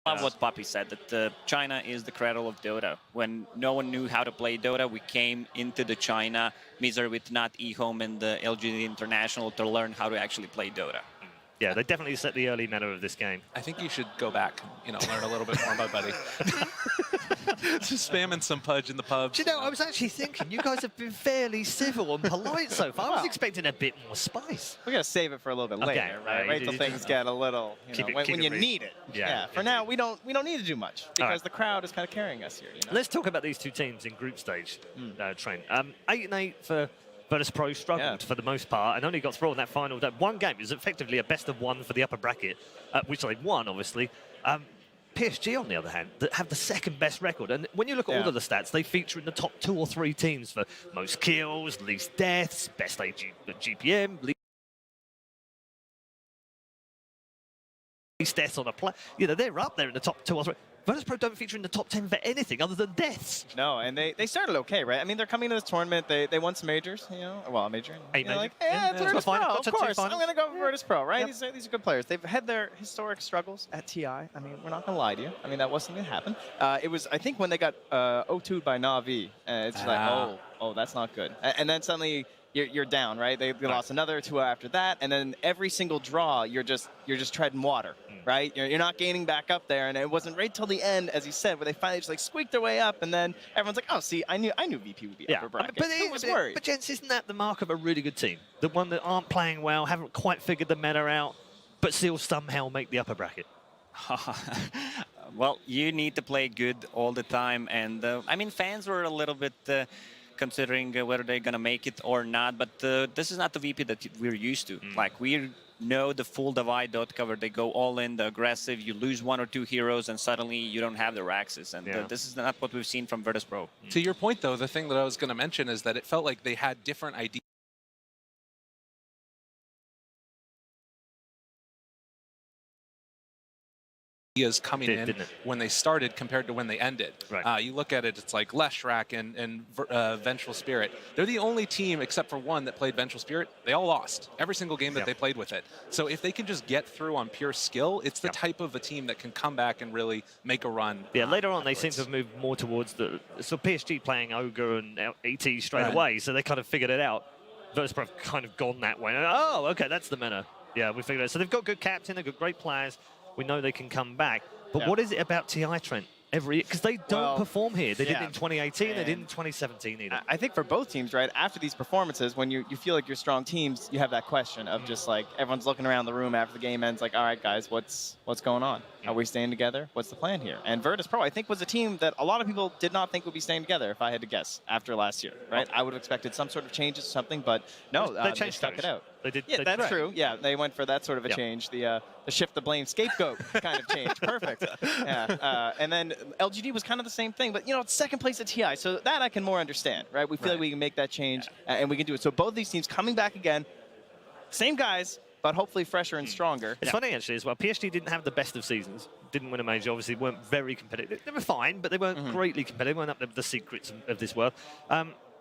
I love what Poppy said, that China is the cradle of Dota. When no one knew how to play Dota, we came into the China misery with not eHome and the LGD International to learn how to actually play Dota. Yeah, they definitely set the early meta of this game. I think you should go back, learn a little bit more about Buddy. Just spamming some pudge in the pubs. Do you know, I was actually thinking, you guys have been fairly civil and polite so far. I was expecting a bit more spice. We're going to save it for a little bit later, right? Wait till things get a little, when you need it. Yeah, for now, we don't need to do much because the crowd is kind of carrying us here. Let's talk about these two teams in group stage, Trent. 8-8 for Virtus.Pro struggled for the most part and only got through on that final. That one game is effectively a best of one for the upper bracket, which they won, obviously. PSG, on the other hand, that have the second best record. And when you look at all of the stats, they feature in the top 2 or 3 teams for most kills, least deaths, best GPM, least deaths on a play. They're up there in the top 2 or 3. Virtus.Pro don't feature in the top 10 for anything other than deaths. No, and they started okay, right? I mean, they're coming into this tournament. They won some majors, well, a major. Like, it's Virtus.Pro, of course. I'm going to go for Virtus.Pro, right? Yep. These are good players. They've had their historic struggles at TI. I mean, we're not going to lie to you. I mean, that wasn't going to happen. It was, I think, when they got 0-2'd by Na'Vi. It's like, oh, that's not good. And then suddenly you're down, right? They lost another 2 after that, and then every single draw, you're just treading water. Right? You're not gaining back up there, and it wasn't right till the end, as you said, where they finally just like squeaked their way up, and then everyone's like, oh, see, I knew VP would be upper bracket. But I was worried. But gents, isn't that the mark of a really good team? The one that aren't playing well, haven't quite figured the meta out, but still somehow make the upper bracket. Well, you need to play good all the time, and I mean, fans were a little bit considering whether they're gonna make it or not, but this is not the VP that we're used to. Like, we know the full divide dot cover. They go all in, the aggressive. You lose 1 or 2 heroes, and suddenly you don't have the Raxes. And this is not what we've seen from Virtus.Pro. To your point, though, the thing that I was going to mention is that it felt like they had different ideas coming in when they started compared to when they ended. Right. You look at it, it's like Leshrac and Vengeful Spirit. They're the only team, except for one, that played Vengeful Spirit. They all lost every single game that they played with it. So if they can just get through on pure skill, it's the type of a team that can come back and really make a run. Yeah, later on they seem to have moved more towards the... So PSG playing Ogre and ET straight away, so they kind of figured it out. Virtus.Pro have kind of gone that way. Oh, okay, that's the meta. Yeah, we figured it out. So they've got good captain, they've got great players. We know they can come back. But what is it about TI, Trent? Because they don't perform here. They did in 2018, they did in 2017 either. I think for both teams, right, after these performances, when you feel like you're strong teams, you have that question of just like, everyone's looking around the room after the game ends, like, all right, guys, what's going on? Are we staying together? What's the plan here? And Virtus.Pro, I think, was a team that a lot of people did not think would be staying together, if I had to guess, after last year, right? I would have expected some sort of changes or something, but no, they stuck it out. They did. Yeah, that's true. Yeah, they went for that sort of a change, the shift the blame scapegoat kind of change. Perfect. Yeah. And then LGD was kind of the same thing, but it's second place at TI, so that I can more understand, right? We feel like we can make that change, and we can do it. So both these teams coming back again, same guys, but hopefully fresher and stronger. It's funny, actually, as well. PSG didn't have the best of seasons. Didn't win a major, obviously, weren't very competitive. They were fine, but they weren't greatly competitive. They weren't up there with the secrets of this world.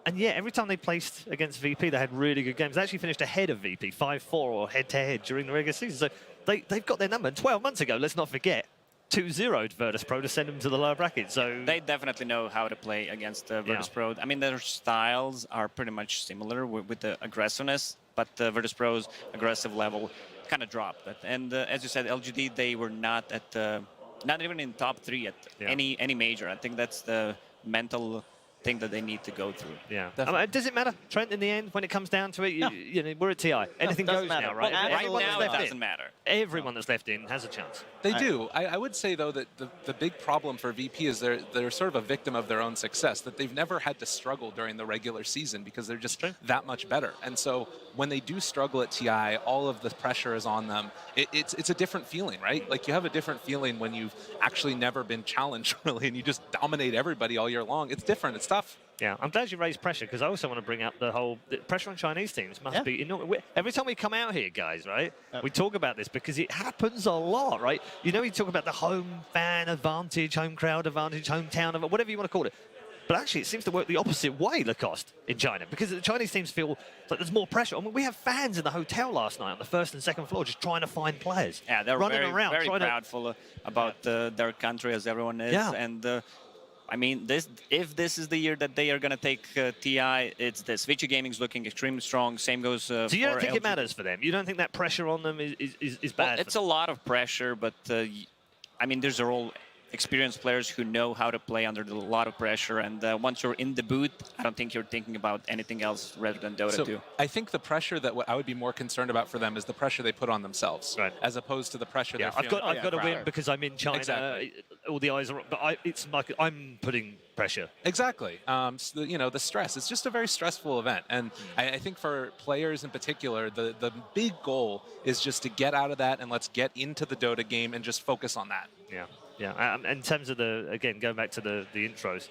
And yeah, every time they placed against VP, they had really good games. They actually finished ahead of VP, 5-4 or head-to-head during the regular season. So they've got their number. And 12 months ago, let's not forget, 2-0'd Virtus.Pro to send them to the lower bracket. So they definitely know how to play against Virtus.Pro. I mean, their styles are pretty much similar with the aggressiveness, but Virtus.Pro's aggressive level kind of dropped. And as you said, LGD, they were not at not even in top 3 at any major. I think that's the mental thing that they need to go through. Yeah. Does it matter, Trent, in the end, when it comes down to it? You know, we're at TI. Anything goes now, right? Well, right now, it doesn't matter. Everyone that's left in has a chance. They do. I would say, though, that the big problem for VP is they're sort of a victim of their own success, that they've never had to struggle during the regular season because they're just that much better. And so when they do struggle at TI, all of the pressure is on them. It's a different feeling, right? Like, you have a different feeling when you've actually never been challenged, really, and you just dominate everybody all year long. It's different. It's tough. Yeah, I'm glad you raised pressure, because I also want to bring up the pressure on Chinese teams must be enormous. Every time we come out here, guys, right, we talk about this because it happens a lot, right? You know, we talk about the home fan advantage, home crowd advantage, hometown, whatever you want to call it. But actually, it seems to work the opposite way, Lacoste, in China, because the Chinese teams feel like there's more pressure. I mean, we have fans in the hotel last night on the first and second floor just trying to find players. Yeah, they're running very, around, very proudful about their country, as everyone is. Yeah. And I mean, if this is the year that they are going to take TI, it's this. Vici Gaming's looking extremely strong. Same goes So you don't think it matters for them? You don't think that pressure on them is bad? Well, it's a lot of pressure, but I mean, these are all experienced players who know how to play under a lot of pressure. And once you're in the booth, I don't think you're thinking about anything else rather than Dota 2. I think the pressure that I would be more concerned about for them is the pressure they put on themselves, right, as opposed to the pressure they're I've feeling. got to win because I'm in China. Exactly. All the eyes are on, but it's like I'm putting pressure. Exactly. So the stress. It's just a very stressful event. And I think for players in particular, the big goal is just to get out of that and let's get into the Dota game and just focus on that. Yeah. Yeah, in terms of again, going back to the intros,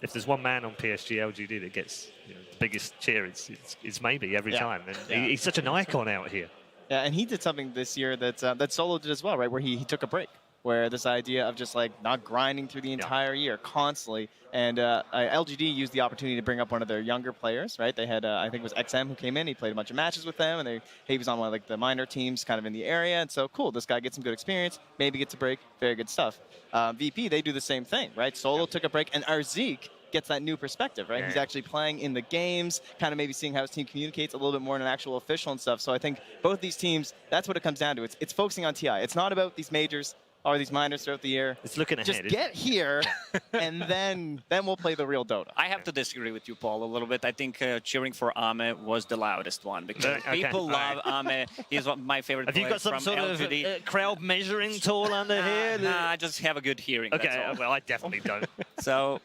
if there's one man on PSG.LGD that gets the biggest cheer, it's maybe every time. And he's such an icon out here. Yeah, and he did something this year that Solo did as well, right? Where he took a break. Where this idea of just like not grinding through the entire year constantly, and LGD used the opportunity to bring up one of their younger players, right? They had I think it was XM who came in. He played a bunch of matches with them, and he was on one of like the minor teams, kind of in the area. And so cool, this guy gets some good experience, maybe gets a break, very good stuff. VP, they do the same thing, right? Solo took a break, and Arzik gets that new perspective, right? He's actually playing in the games, kind of maybe seeing how his team communicates a little bit more in an actual official and stuff. So I think both these teams, that's what it comes down to. It's focusing on TI. It's not about these majors or these minors throughout the year. It's looking ahead. Just get here, and then we'll play the real Dota. I have to disagree with you, Paul, a little bit. I think cheering for Ame was the loudest one because people love Ame. He's one of my favorite players. Have you got some sort LGD. of crowd measuring tool under here? Nah, I just have a good hearing. Okay, well, I definitely don't. So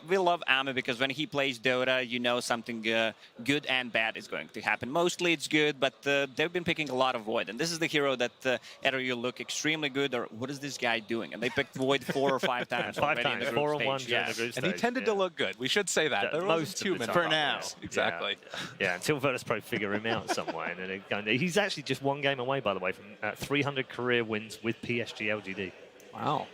we love Ame because when he plays Dota, you know something good and bad is going to happen. Mostly it's good, but they've been picking a lot of Void. And this is the hero that either you look extremely good or what is this guy doing? And they picked Void 4 or 5 times. 5 times, 4 on 1 during the group stage. And he tended to look good. We should say that. There most too many for now. Exactly. Yeah, until Virtus Pro figure him out somewhere. And he's actually just one game away, by the way, from 300 career wins with PSG.LGD. Wow.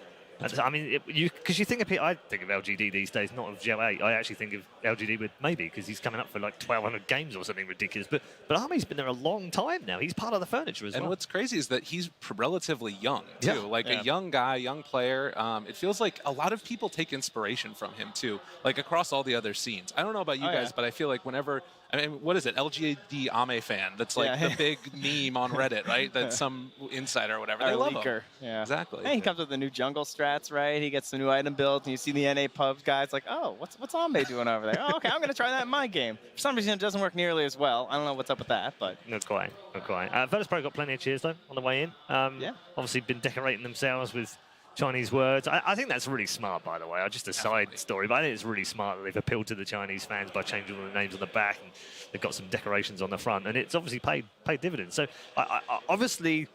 I mean, because you think of I think of LGD these days, not of Gel8. I actually think of LGD with maybe because he's coming up for like 1,200 games or something ridiculous. But Army's been there a long time now. He's part of the furniture as well. And what's crazy is that he's relatively young too, like a young guy, young player. It feels like a lot of people take inspiration from him too, like across all the other scenes. I don't know about you guys, but I feel like whenever. I mean, what is it? LGD Ame fan. That's like the big meme on Reddit, right? That's some insider or whatever. They love him. Yeah, exactly. And he comes with the new jungle strats, right? He gets the new item build, and you see the NA pubs guys like, oh, what's Ame doing over there? Oh, okay, I'm gonna try that in my game. For some reason, it doesn't work nearly as well. I don't know what's up with that, but not quite. Virtus Pro got plenty of cheers though on the way in. Obviously been decorating themselves with Chinese words. I think that's really smart, by the way. Just a side story, but I think it's really smart that they've appealed to the Chinese fans by changing all the names on the back, and they've got some decorations on the front, and it's obviously paid dividends. So obviously,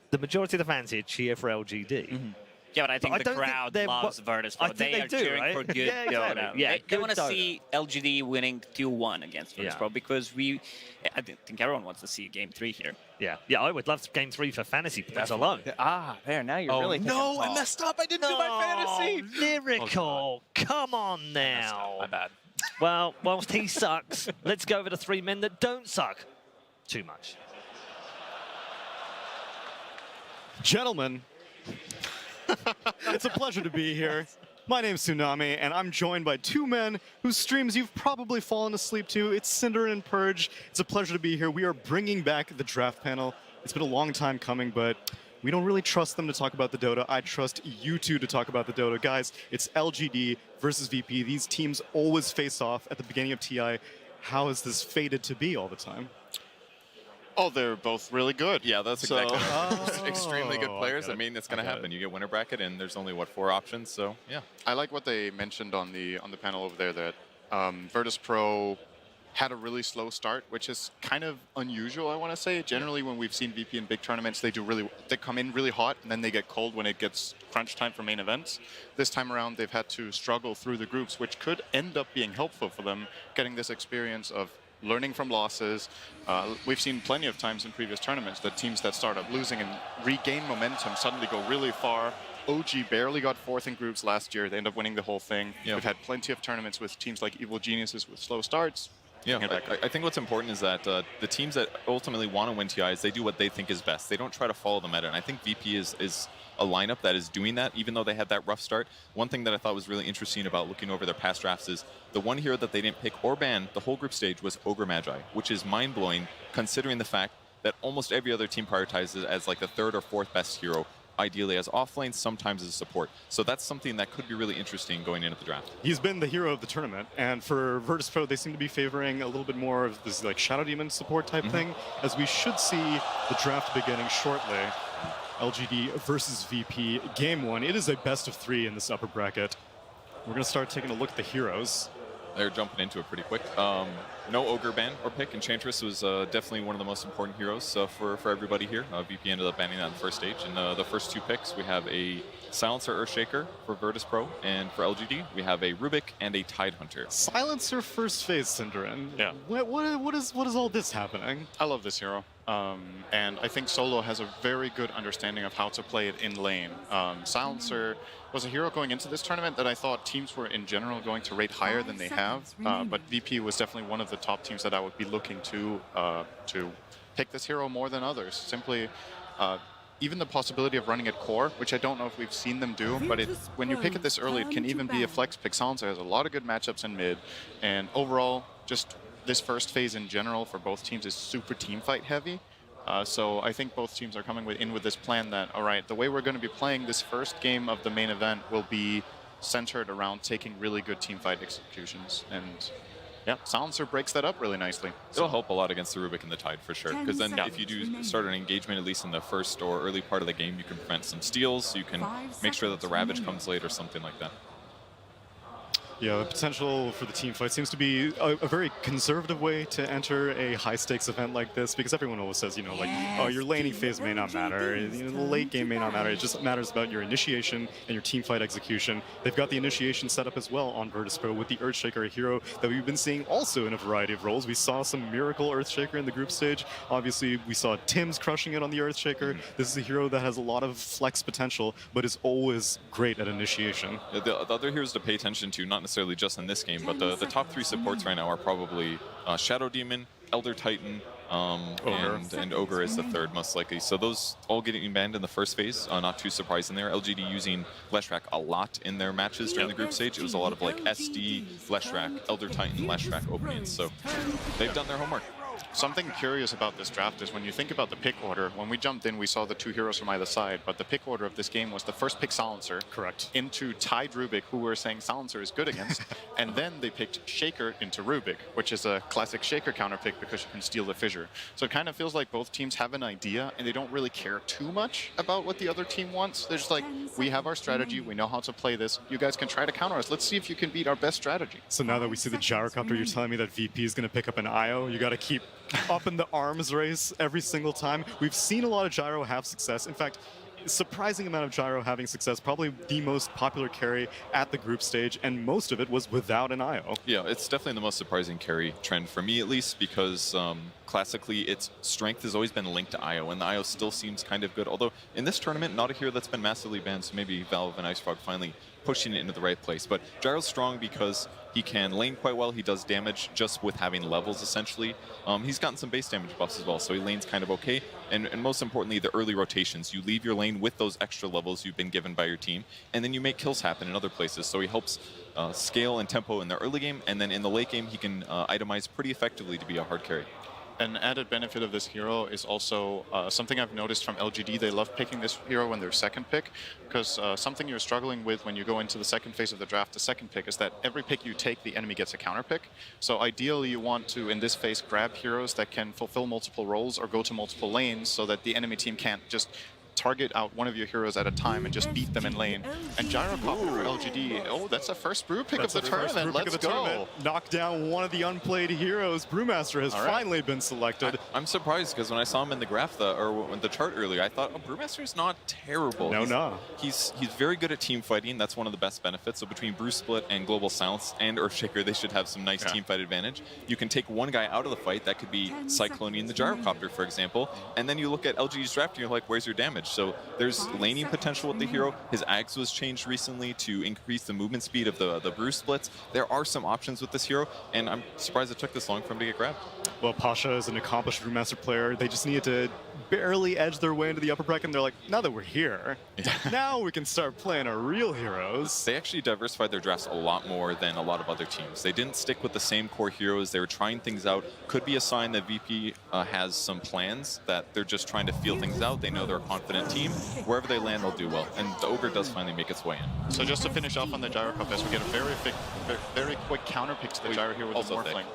the majority of the fans here cheer for LGD. Yeah, but I think the crowd loves Virtus Pro. They are cheering for good Dota. Yeah, they want to see LGD winning 2-1 against Virtus Pro because I think everyone wants to see Game 3 here. Yeah, I would love Game 3 for fantasy points alone. There, now you're really thinking, no, I messed up. I didn't do my fantasy. Lyrical. Come on now. My bad. Well, whilst he sucks, let's go over to 3 men that don't suck too much. Gentlemen, it's a pleasure to be here. My name's Tsunami, and I'm joined by 2 men whose streams you've probably fallen asleep to. It's Cinder and Purge. It's a pleasure to be here. We are bringing back the draft panel. It's been a long time coming, but we don't really trust them to talk about the Dota. I trust you two to talk about the Dota. Guys, it's LGD versus VP. These teams always face off at the beginning of TI. How is this fated to be all the time? Oh, they're both really good. Yeah, that's exactly. Extremely good players. I mean, it's going to happen. You get winner bracket, and there's only, what, 4 options? So, yeah. I like what they mentioned on the panel over there that Virtus Pro had a really slow start, which is kind of unusual, I want to say. Generally, when we've seen VP in big tournaments, they come in really hot, and then they get cold when it gets crunch time for main events. This time around, they've had to struggle through the groups, which could end up being helpful for them, getting this experience of learning from losses. We've seen plenty of times in previous tournaments that teams that start up losing and regain momentum suddenly go really far, OG barely got 4th in groups last year. They ended up winning the whole thing. Yeah. We've had plenty of tournaments with teams like Evil Geniuses with slow starts. Yeah, I think what's important is that the teams that ultimately want to win TIs, they do what they think is best. They don't try to follow the meta, and I think VP is a lineup that is doing that, even though they had that rough start. One thing that I thought was really interesting about looking over their past drafts is the one hero that they didn't pick or ban the whole group stage was Ogre Magi, which is mind-blowing considering the fact that almost every other team prioritizes it as like the 3rd or 4th best hero, ideally as offlane, sometimes as support. So that's something that could be really interesting going into the draft. He's been the hero of the tournament, and for Virtus.pro, they seem to be favoring a little bit more of this like Shadow Demon support type thing, as we should see the draft beginning shortly. LGD versus VP, game 1. It is a best of 3 in this upper bracket. We're going to start taking a look at the heroes. They're jumping into it pretty quick. No Ogre ban or pick. Enchantress was definitely one of the most important heroes for everybody here. VP ended up banning that in the first stage. In the first 2 picks, we have a Silencer Earthshaker for Virtus.pro, and for LGD, we have a Rubik and a Tidehunter. Silencer first phase, Cinderin. Yeah. What is all this happening? I love this hero. And I think Solo has a very good understanding of how to play it in lane. Silencer was a hero going into this tournament that I thought teams were in general going to rate higher than they have, but VP was definitely one of the top teams that I would be looking to pick this hero more than others. Simply, even the possibility of running it core, which I don't know if we've seen them do, but when you pick it this early, it can even be a flex pick. Silencer has a lot of good matchups in mid, and overall, just this first phase in general for both teams is super team fight heavy. So I think both teams are coming in with this plan that, all right, the way we're going to be playing this first game of the main event will be centered around taking really good team fight executions. And yeah, Silencer breaks that up really nicely. It'll help a lot against the Rubik and the Tide for sure, because then if you do start an engagement, at least in the first or early part of the game, you can prevent some steals, you can make sure that the Ravage comes late or something like that. Yeah, the potential for the team fight seems to be a very conservative way to enter a high-stakes event like this, because everyone always says, you know, like, oh, your laning phase may not matter, you know, the late game may not matter, it just matters about your initiation and your team fight execution. They've got the initiation set up as well on Virtus.pro with the Earthshaker, a hero that we've been seeing also in a variety of roles. We saw some Miracle Earthshaker in the group stage. Obviously, we saw Tim's crushing it on the Earthshaker. This is a hero that has a lot of flex potential, but is always great at initiation. The other heroes to pay attention to, not necessarily just in this game, but the top 3 supports right now are probably Shadow Demon, Elder Titan, and Ogre is the 3rd most likely. So those all getting banned in the first phase, not too surprising there. LGD using Leshrac a lot in their matches during the group stage. It was a lot of like SD, Leshrac, Elder Titan, Leshrac openings. So they've done their homework. Something curious about this draft is when you think about the pick order, when we jumped in, we saw the 2 heroes from either side, but the pick order of this game was the first pick Silencer. Correct. Into Tide Rubik, who we're saying Silencer is good against, and then they picked Shaker into Rubik, which is a classic Shaker counter pick because you can steal the fissure. So it kind of feels like both teams have an idea, and they don't really care too much about what the other team wants. They're just like, we have our strategy, we know how to play this, you guys can try to counter us. Let's see if you can beat our best strategy. So now that we see the Gyrocopter, you're telling me that VP is going to pick up an IO? You got to keep up in the arms race every single time. We've seen a lot of Gyro have success. In fact, surprising amount of Gyro having success, probably the most popular carry at the group stage, and most of it was without an IO. Yeah, it's definitely the most surprising carry trend for me, at least, because classically its strength has always been linked to IO, and the IO still seems kind of good. Although in this tournament, not a hero that's been massively banned, so maybe Valve and IceFrog finally pushing it into the right place. But Gyro's strong because he can lane quite well. He does damage just with having levels, essentially. He's gotten some base damage buffs as well, so he lanes kind of okay. And most importantly, the early rotations. You leave your lane with those extra levels you've been given by your team, and then you make kills happen in other places. So he helps scale and tempo in the early game, and then in the late game, he can itemize pretty effectively to be a hard carry. An added benefit of this hero is also something I've noticed from LGD. They love picking this hero when they're second pick, because something you're struggling with when you go into the second phase of the draft, the second pick, is that every pick you take, the enemy gets a counter pick. So ideally, you want to, in this phase, grab heroes that can fulfill multiple roles or go to multiple lanes so that the enemy team can't just target out one of your heroes at a time and just beat them in lane. And Gyrocopter for LGD, oh, that's the first brew pick of the tournament. Let's go. Knock down one of the unplayed heroes. Brewmaster has finally been selected. I'm surprised because when I saw him in the graph, or the chart earlier, I thought, oh, Brewmaster's not terrible. No. He's very good at team fighting. That's one of the best benefits. So between Brew Split and Global Silence and Earthshaker, they should have some nice team fight advantage. You can take one guy out of the fight. That could be Cyclonian the Gyrocopter, for example. And then you look at LGD's draft and you're like, where's your damage? damage. So there's laning potential with the hero. His Ags was changed recently to increase the movement speed of the Bruce splits. There are some options with this hero, and I'm surprised it took this long for him to get grabbed. Well, Pasha is an accomplished Brewmaster player. They just needed to barely edge their way into the upper bracket, and they're like, now that we're here, now we can start playing our real heroes. They actually diversified their drafts a lot more than a lot of other teams. They didn't stick with the same core heroes. They were trying things out. Could be a sign that VP has some plans, that they're just trying to feel things out. They know they're a confident team. Wherever they land, they'll do well. And the Ogre does finally make its way in. So just to finish off on the Gyro Cup, we get a very quick counter pick to the Gyro here with the Morphling.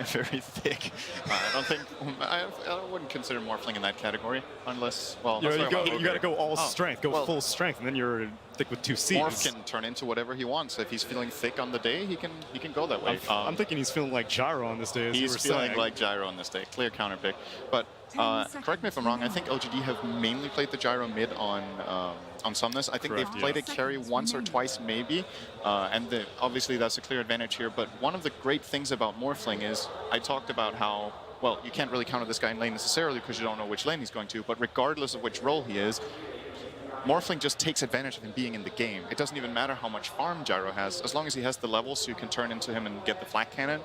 Very thick. I don't think I wouldn't consider Morphling in that category unless you got to go all strength, full strength, and then you're thick with 2 C's. Morph can turn into whatever he wants. If he's feeling thick on the day, he can go that way. I'm thinking he's feeling like Gyro on this day. As he's feeling like Gyro on this day. Clear counter pick, but correct me if I'm wrong. I think LGD have mainly played the Gyro mid on Somnus. I think they've played a carry once or twice maybe, and obviously that's a clear advantage here. But one of the great things about Morphling is I talked about how, well, you can't really counter this guy in lane necessarily because you don't know which lane he's going to, but regardless of which role he is, Morphling just takes advantage of him being in the game. It doesn't even matter how much farm Gyro has. As long as he has the levels so you can turn into him and get the flak cannon,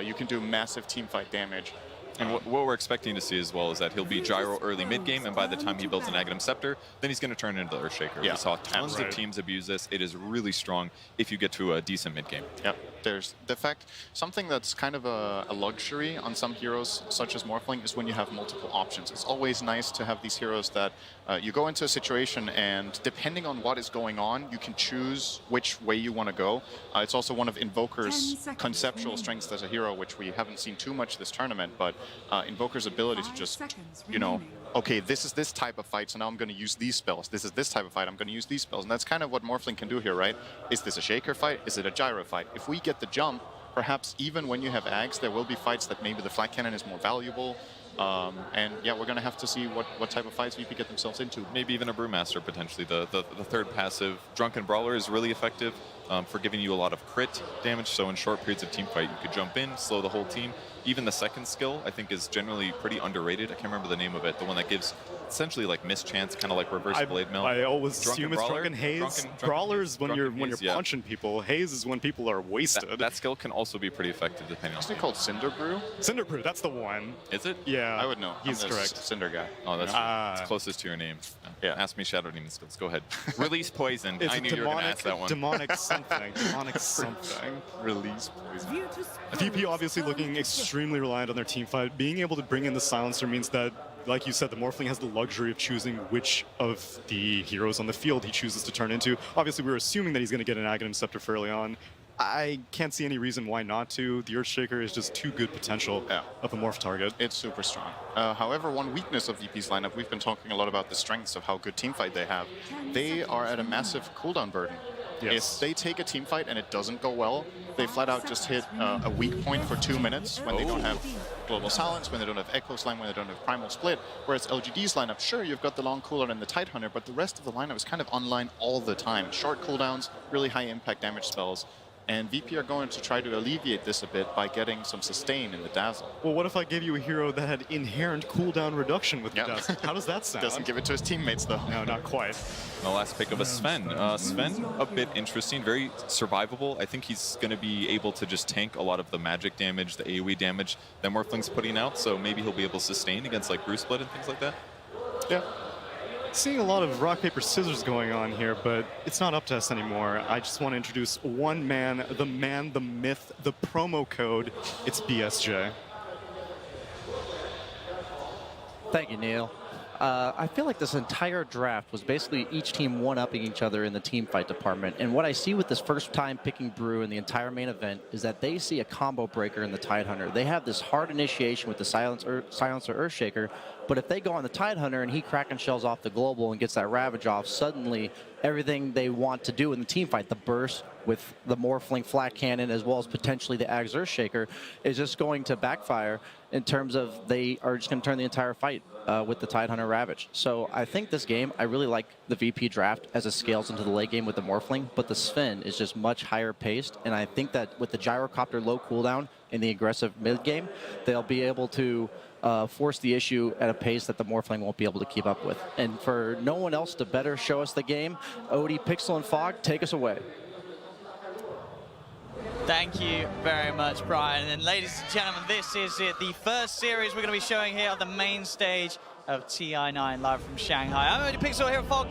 you can do massive teamfight damage. And what we're expecting to see as well is that he'll be Gyro early mid-game, and by the time he builds an Aghanim Scepter, then he's going to turn into the Earthshaker. Yeah. We saw tons of teams abuse this. It is really strong if you get to a decent mid-game. Yep. There's the fact, something that's kind of a luxury on some heroes, such as Morphling, is when you have multiple options. It's always nice to have these heroes that you go into a situation and depending on what is going on, you can choose which way you want to go. It's also one of Invoker's conceptual strengths as a hero, which we haven't seen too much this tournament, but Invoker's ability to just, you know, okay, this is this type of fight, so now I'm going to use these spells. This is this type of fight, I'm going to use these spells. And that's kind of what Morphling can do here, right? Is this a Shaker fight? Is it a Gyro fight? If we get the jump, perhaps even when you have Ags, there will be fights that maybe the Flak Cannon is more valuable. And yeah, we're going to have to see what type of fights VP get themselves into. Maybe even a Brewmaster, potentially. The third passive, Drunken Brawler, is really effective for giving you a lot of crit damage. So in short periods of team fight, you could jump in, slow the whole team. Even the second skill, I think, is generally pretty underrated. I can't remember the name of it. The one that gives essentially like mischance, kind of like reverse blade mail. I always assume it's Drunken Haze. Brawlers when you're punching people. Haze is when people are wasted. That skill can also be pretty effective depending on. Isn't it called Cinder Brew? Cinder Brew, that's the one. Is it? Yeah. I would know. He's correct. Cinder guy. Oh, that's it's closest to your name. Yeah. Ask me Shadow Demon skills. Go ahead. Release poison. It's I knew you were going to ask that one. Demonic something. Demonic something. Release poison. VP obviously looking extremely reliant on their team fight. Being able to bring in the Silencer means that, like you said, the Morphling has the luxury of choosing which of the heroes on the field he chooses to turn into. Obviously, we were assuming that he's going to get an Aghanim Scepter fairly on. I can't see any reason why not to. The Earthshaker is just too good potential of a morph target. It's super strong. However, one weakness of VP's lineup, we've been talking a lot about the strengths of how good teamfight they have. They are at a massive cooldown burden. Yes. If they take a team fight and it doesn't go well, they flat out just hit a weak point for 2 minutes when they don't have Global Silence, when they don't have Echo Slam, when they don't have Primal Split. Whereas LGD's lineup, sure, you've got the long cooldown and the Tidehunter, but the rest of the lineup is kind of online all the time. Short cooldowns, really high impact damage spells. And VP are going to try to alleviate this a bit by getting some sustain in the Dazzle. Well, what if I gave you a hero that had inherent cooldown reduction with the Dazzle? How does that sound? Doesn't give it to his teammates, though. No, not quite. The last pick of a Sven. Sven, a bit interesting, very survivable. I think he's going to be able to just tank a lot of the magic damage, the AoE damage that Morphling's putting out, so maybe he'll be able to sustain against like Bruce Split and things like that. Yeah. Seeing a lot of rock, paper, scissors going on here, but it's not up to us anymore. I just want to introduce one man, the myth, the promo code. It's BSJ. Thank you, Neil. I feel like this entire draft was basically each team one-upping each other in the team fight department. And what I see with this first time picking Brew in the entire main event is that they see a combo breaker in the Tidehunter. They have this hard initiation with the Silencer Earthshaker, but if they go on the Tidehunter and he Kraken shells off the global and gets that Ravage off, suddenly everything they want to do in the team fight, the burst with the Morphling Flak Cannon as well as potentially the Ags Earthshaker, is just going to backfire in terms of they are just going to turn the entire fight with the Tidehunter Ravage. So I think this game, I really like the VP draft as it scales into the late game with the Morphling, but the Sven is just much higher paced, and I think that with the Gyrocopter low cooldown in the aggressive mid game, they'll be able to force the issue at a pace that the Morphling won't be able to keep up with. And for no one else to better show us the game, Odie, Pixel, and Fog, take us away. Thank you very much, Brian. And ladies and gentlemen, this is it. The first series we're going to be showing here on the main stage of TI9 live from Shanghai. I'm Odie Pixel here at Fog.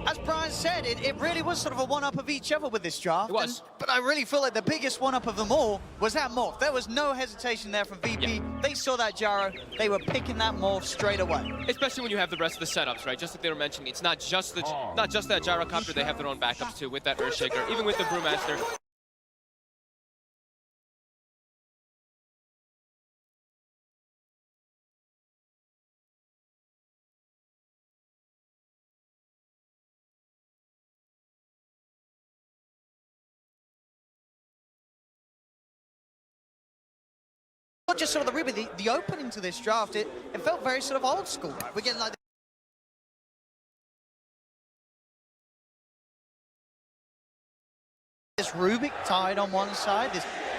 As Brian said, it really was sort of a one-up of each other with this draft. It was. But I really feel like the biggest one-up of them all was that morph. There was no hesitation there from VP. Yeah. They saw that gyro. They were picking that morph straight away. Especially when you have the rest of the setups, right? Just like they were mentioning, it's not just that gyrocopter. They have their own backups too with that Earthshaker, even with the Brewmaster. Not just sort of the Ruby, the opening to this draft, it felt very sort of old school, right? We're getting like this Rubik tied on one side,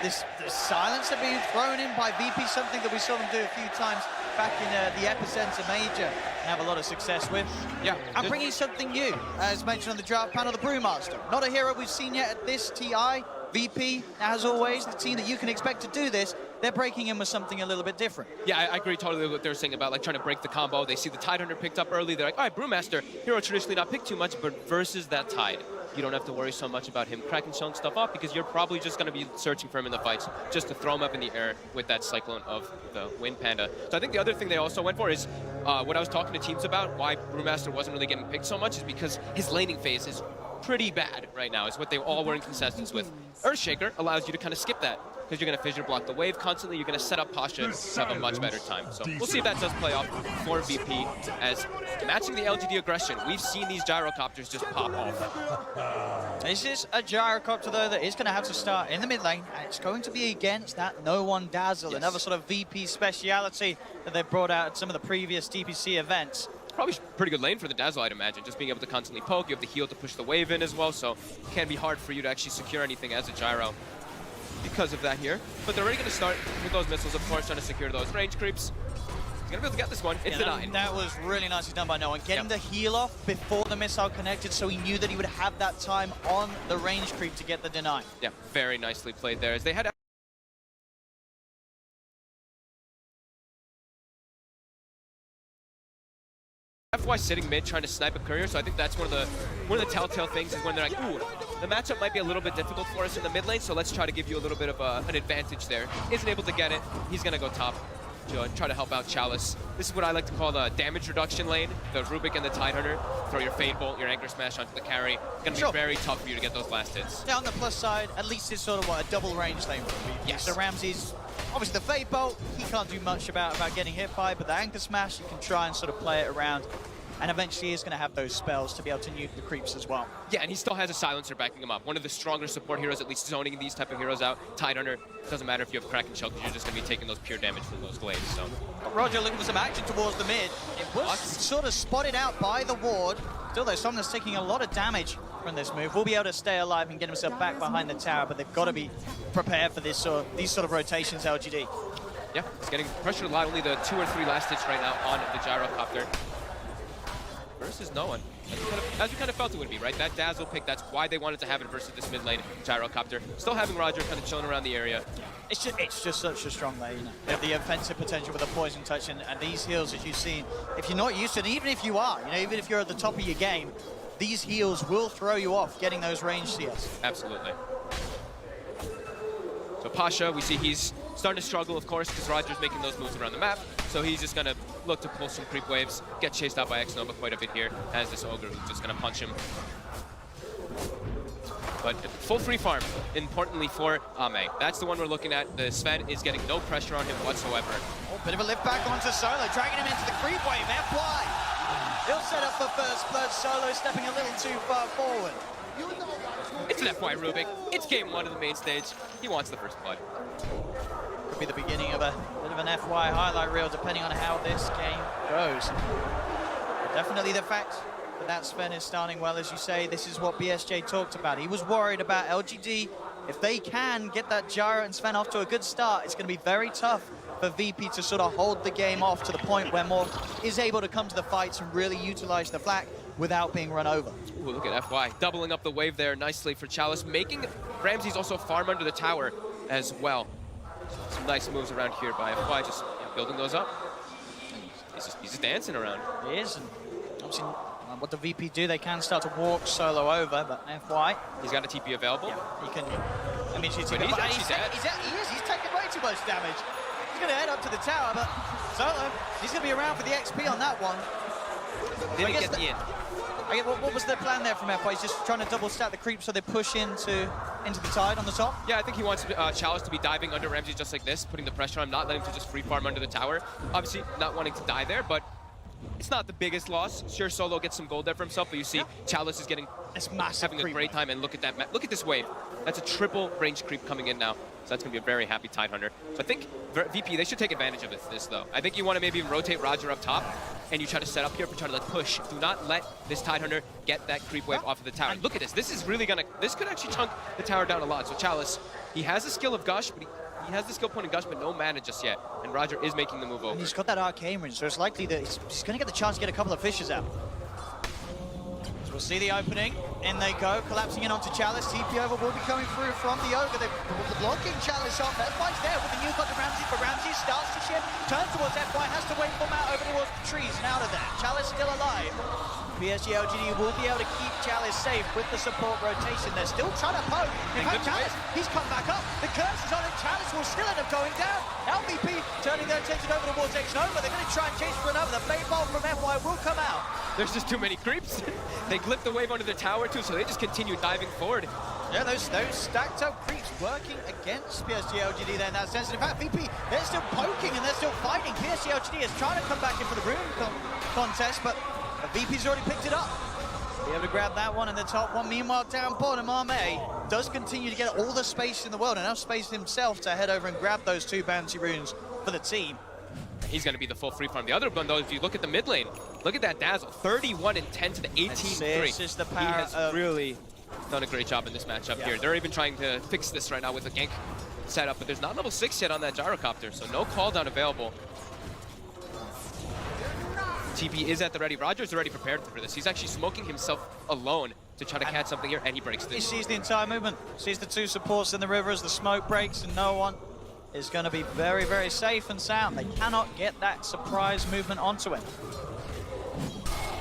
this silencer being thrown in by VP, something that we saw them do a few times back in the Epicenter Major and have a lot of success with. Yeah. I'm bringing something new, as mentioned on the draft panel, the Brewmaster. Not a hero we've seen yet at this TI. VP, as always, the team that you can expect to do this, they're breaking in with something a little bit different. Yeah, I agree totally with what they're saying about like trying to break the combo. They see the Tide Hunter picked up early. They're like, all right, Brewmaster, hero traditionally not picked too much, but versus that Tide, you don't have to worry so much about him cracking showing stuff off because you're probably just going to be searching for him in the fights just to throw him up in the air with that Cyclone of the Wind Panda. So I think the other thing they also went for is what I was talking to teams about, why Brewmaster wasn't really getting picked so much is because his laning phase is pretty bad right now, is what they all were in consensus with. Earthshaker allows you to kind of skip that because you're going to fissure block the wave constantly. You're going to set up Pasha to have a much better time. So we'll see if that does play off for VP as matching the LGD aggression. We've seen these gyrocopters just pop off. This is a gyrocopter, though, that is going to have to start in the mid lane, and it's going to be against that No One Dazzle, another sort of VP speciality that they brought out at some of the previous DPC events. Probably pretty good lane for the Dazzle, I'd imagine. Just being able to constantly poke, you have the heal to push the wave in as well, so it can be hard for you to actually secure anything as a gyro because of that here. But they're already going to start with those missiles, of course, trying to secure those range creeps. He's going to be able to get this one. It's the 9. That was really nicely done by No One. Getting the heal off before the missile connected, so he knew that he would have that time on the range creep to get the deny. Yeah, very nicely played there. As they had FY sitting mid trying to snipe a courier, so I think that's one of the telltale things is when they're like, ooh, the matchup might be a little bit difficult for us in the mid lane, so let's try to give you a little bit of an advantage there. Isn't able to get it. He's going to go top to try to help out Chalice. This is what I like to call the damage reduction lane, the Rubik and the Tide Hunter. Throw your Fade Bolt, your Anchor Smash onto the carry. Going to be very tough for you to get those last hits. Yeah, on the plus side, at least it's sort of what a double range lane would be. Yes. So Ramsey's, obviously the Fade Bolt, he can't do much about getting hit by, but the Anchor Smash, you can try and sort of play it around. And eventually he's going to have those spells to be able to nuke the creeps as well. Yeah, and he still has a silencer backing him up. One of the stronger support heroes, at least zoning these type of heroes out. Tide Hunter, doesn't matter if you have Kraken Shell, because you're just going to be taking those pure damage from those glaives. So Roger looking for some action towards the mid. It was sort of spotted out by the ward. Still though, Somna's taking a lot of damage from this move. Will be able to stay alive and get himself back behind the tower, but they've got to be prepared for this these sort of rotations, LGD. Yeah, it's getting pressured a lot. Only the 2 or 3 last hits right now on the gyrocopter. Versus No One, as we kind of felt it would be, right? That Dazzle pick, that's why they wanted to have it versus this mid lane gyrocopter. Still having Roger kind of chilling around the area. It's just such a strong lane. They have the offensive potential with a poison touch, and these heals, as you've seen, if you're not used to it, even if you are, even if you're at the top of your game, these heals will throw you off getting those range CS. Absolutely. So Pasha, we see he's starting to struggle, of course, because Roger's making those moves around the map. So he's just going to look to pull some creep waves, get chased out by X-Nova quite a bit here, as this Ogre who's just going to punch him. But full free farm, importantly for Ame. That's the one we're looking at. The Sven is getting no pressure on him whatsoever. Oh, bit of a lift back onto Solo, dragging him into the creep wave. FY! He'll set up for first blood. Solo stepping a little too far forward. It's an FY Rubik. It's game 1 of the main stage. He wants the first blood. Could be the beginning of a bit of an FY highlight reel, depending on how this game goes. But definitely the fact that Sven is starting well, as you say. This is what BSJ talked about. He was worried about LGD. If they can get that Gyro and Sven off to a good start, it's going to be very tough for VP to sort of hold the game off to the point where Morph is able to come to the fights and really utilize the flak without being run over. Ooh, look at FY doubling up the wave there nicely for Chalice, making Ramses also farm under the tower as well. Some nice moves around here by FY, just building those up. He's just dancing around. He is, and obviously what the VP do, they can start to walk solo over, but FY... He's got a TP available. Yeah, he can... I mean, he's actually dead. He's taking way too much damage. He's going to head up to the tower, but Solo, he's going to be around for the XP on that one. Didn't get the in. What was the plan there from FY? He's just trying to double stack the creep so they push into the tide on the top? Yeah, I think he wants Chalice to be diving under Ramsey just like this, putting the pressure on him, not letting him to just free farm under the tower. Obviously, not wanting to die there, but it's not the biggest loss. Sure, Solo gets some gold there for himself, but you see Chalice is getting having a great time, and look at that. Look at this wave. That's a triple range creep coming in now. So that's going to be a very happy Tidehunter. So I think VP, they should take advantage of this though. I think you want to maybe even rotate Roger up top, and you try to set up here for trying to push. Do not let this Tidehunter get that creep wave off of the tower. And look at this. This is really going to, this could actually chunk the tower down a lot. So Chalice, he has the skill of Gush, but he has the skill point in Gush, but no mana just yet. And Roger is making the move over. And he's got that arcane range, so it's likely that he's going to get the chance to get a couple of fishes out. So we'll see the opening. In they go, collapsing in onto Chalice. TP over will be coming through from the Ogre. They're blocking Chalice off. FY's there with the new cut to Ramsey, but Ramsey starts to shift, turns towards FY, has to wait for him out over towards the trees and out of there. Chalice still alive. PSG.LGD will be able to keep Chalice safe with the support rotation. They're still trying to poke. In fact, Chalice, he's come back up. The curse is on him. Chalice will still end up going down. LVP turning their attention over towards X-Nova. They're going to try and chase for another. The Blade Ball from FY will come out. There's just too many creeps. They clipped the wave under the tower too, so they just continue diving forward. Yeah, those stacked up creeps working against PSG.LGD there in that sense. And in fact, VP, they're still poking and they're still fighting. PSG.LGD is trying to come back in for the rune contest, but VP's already picked it up. Be able to grab that one in the top one. Meanwhile, down bottom, Arme does continue to get all the space in the world, enough space himself to head over and grab those two bouncy runes for the team. He's going to be the full free farm. The other one, though, if you look at the mid lane, look at that Dazzle. 31 and 10 to the 18-3. This is the power. He has really done a great job in this matchup here. They're even trying to fix this right now with a gank setup, but there's not level 6 yet on that gyrocopter, so no call down available. TP is at the ready. Roger's already prepared for this. He's actually smoking himself alone to try to catch something here, and he breaks this. He sees the entire movement, sees the two supports in the river as the smoke breaks, and no one is going to be very, very safe and sound. They cannot get that surprise movement onto him.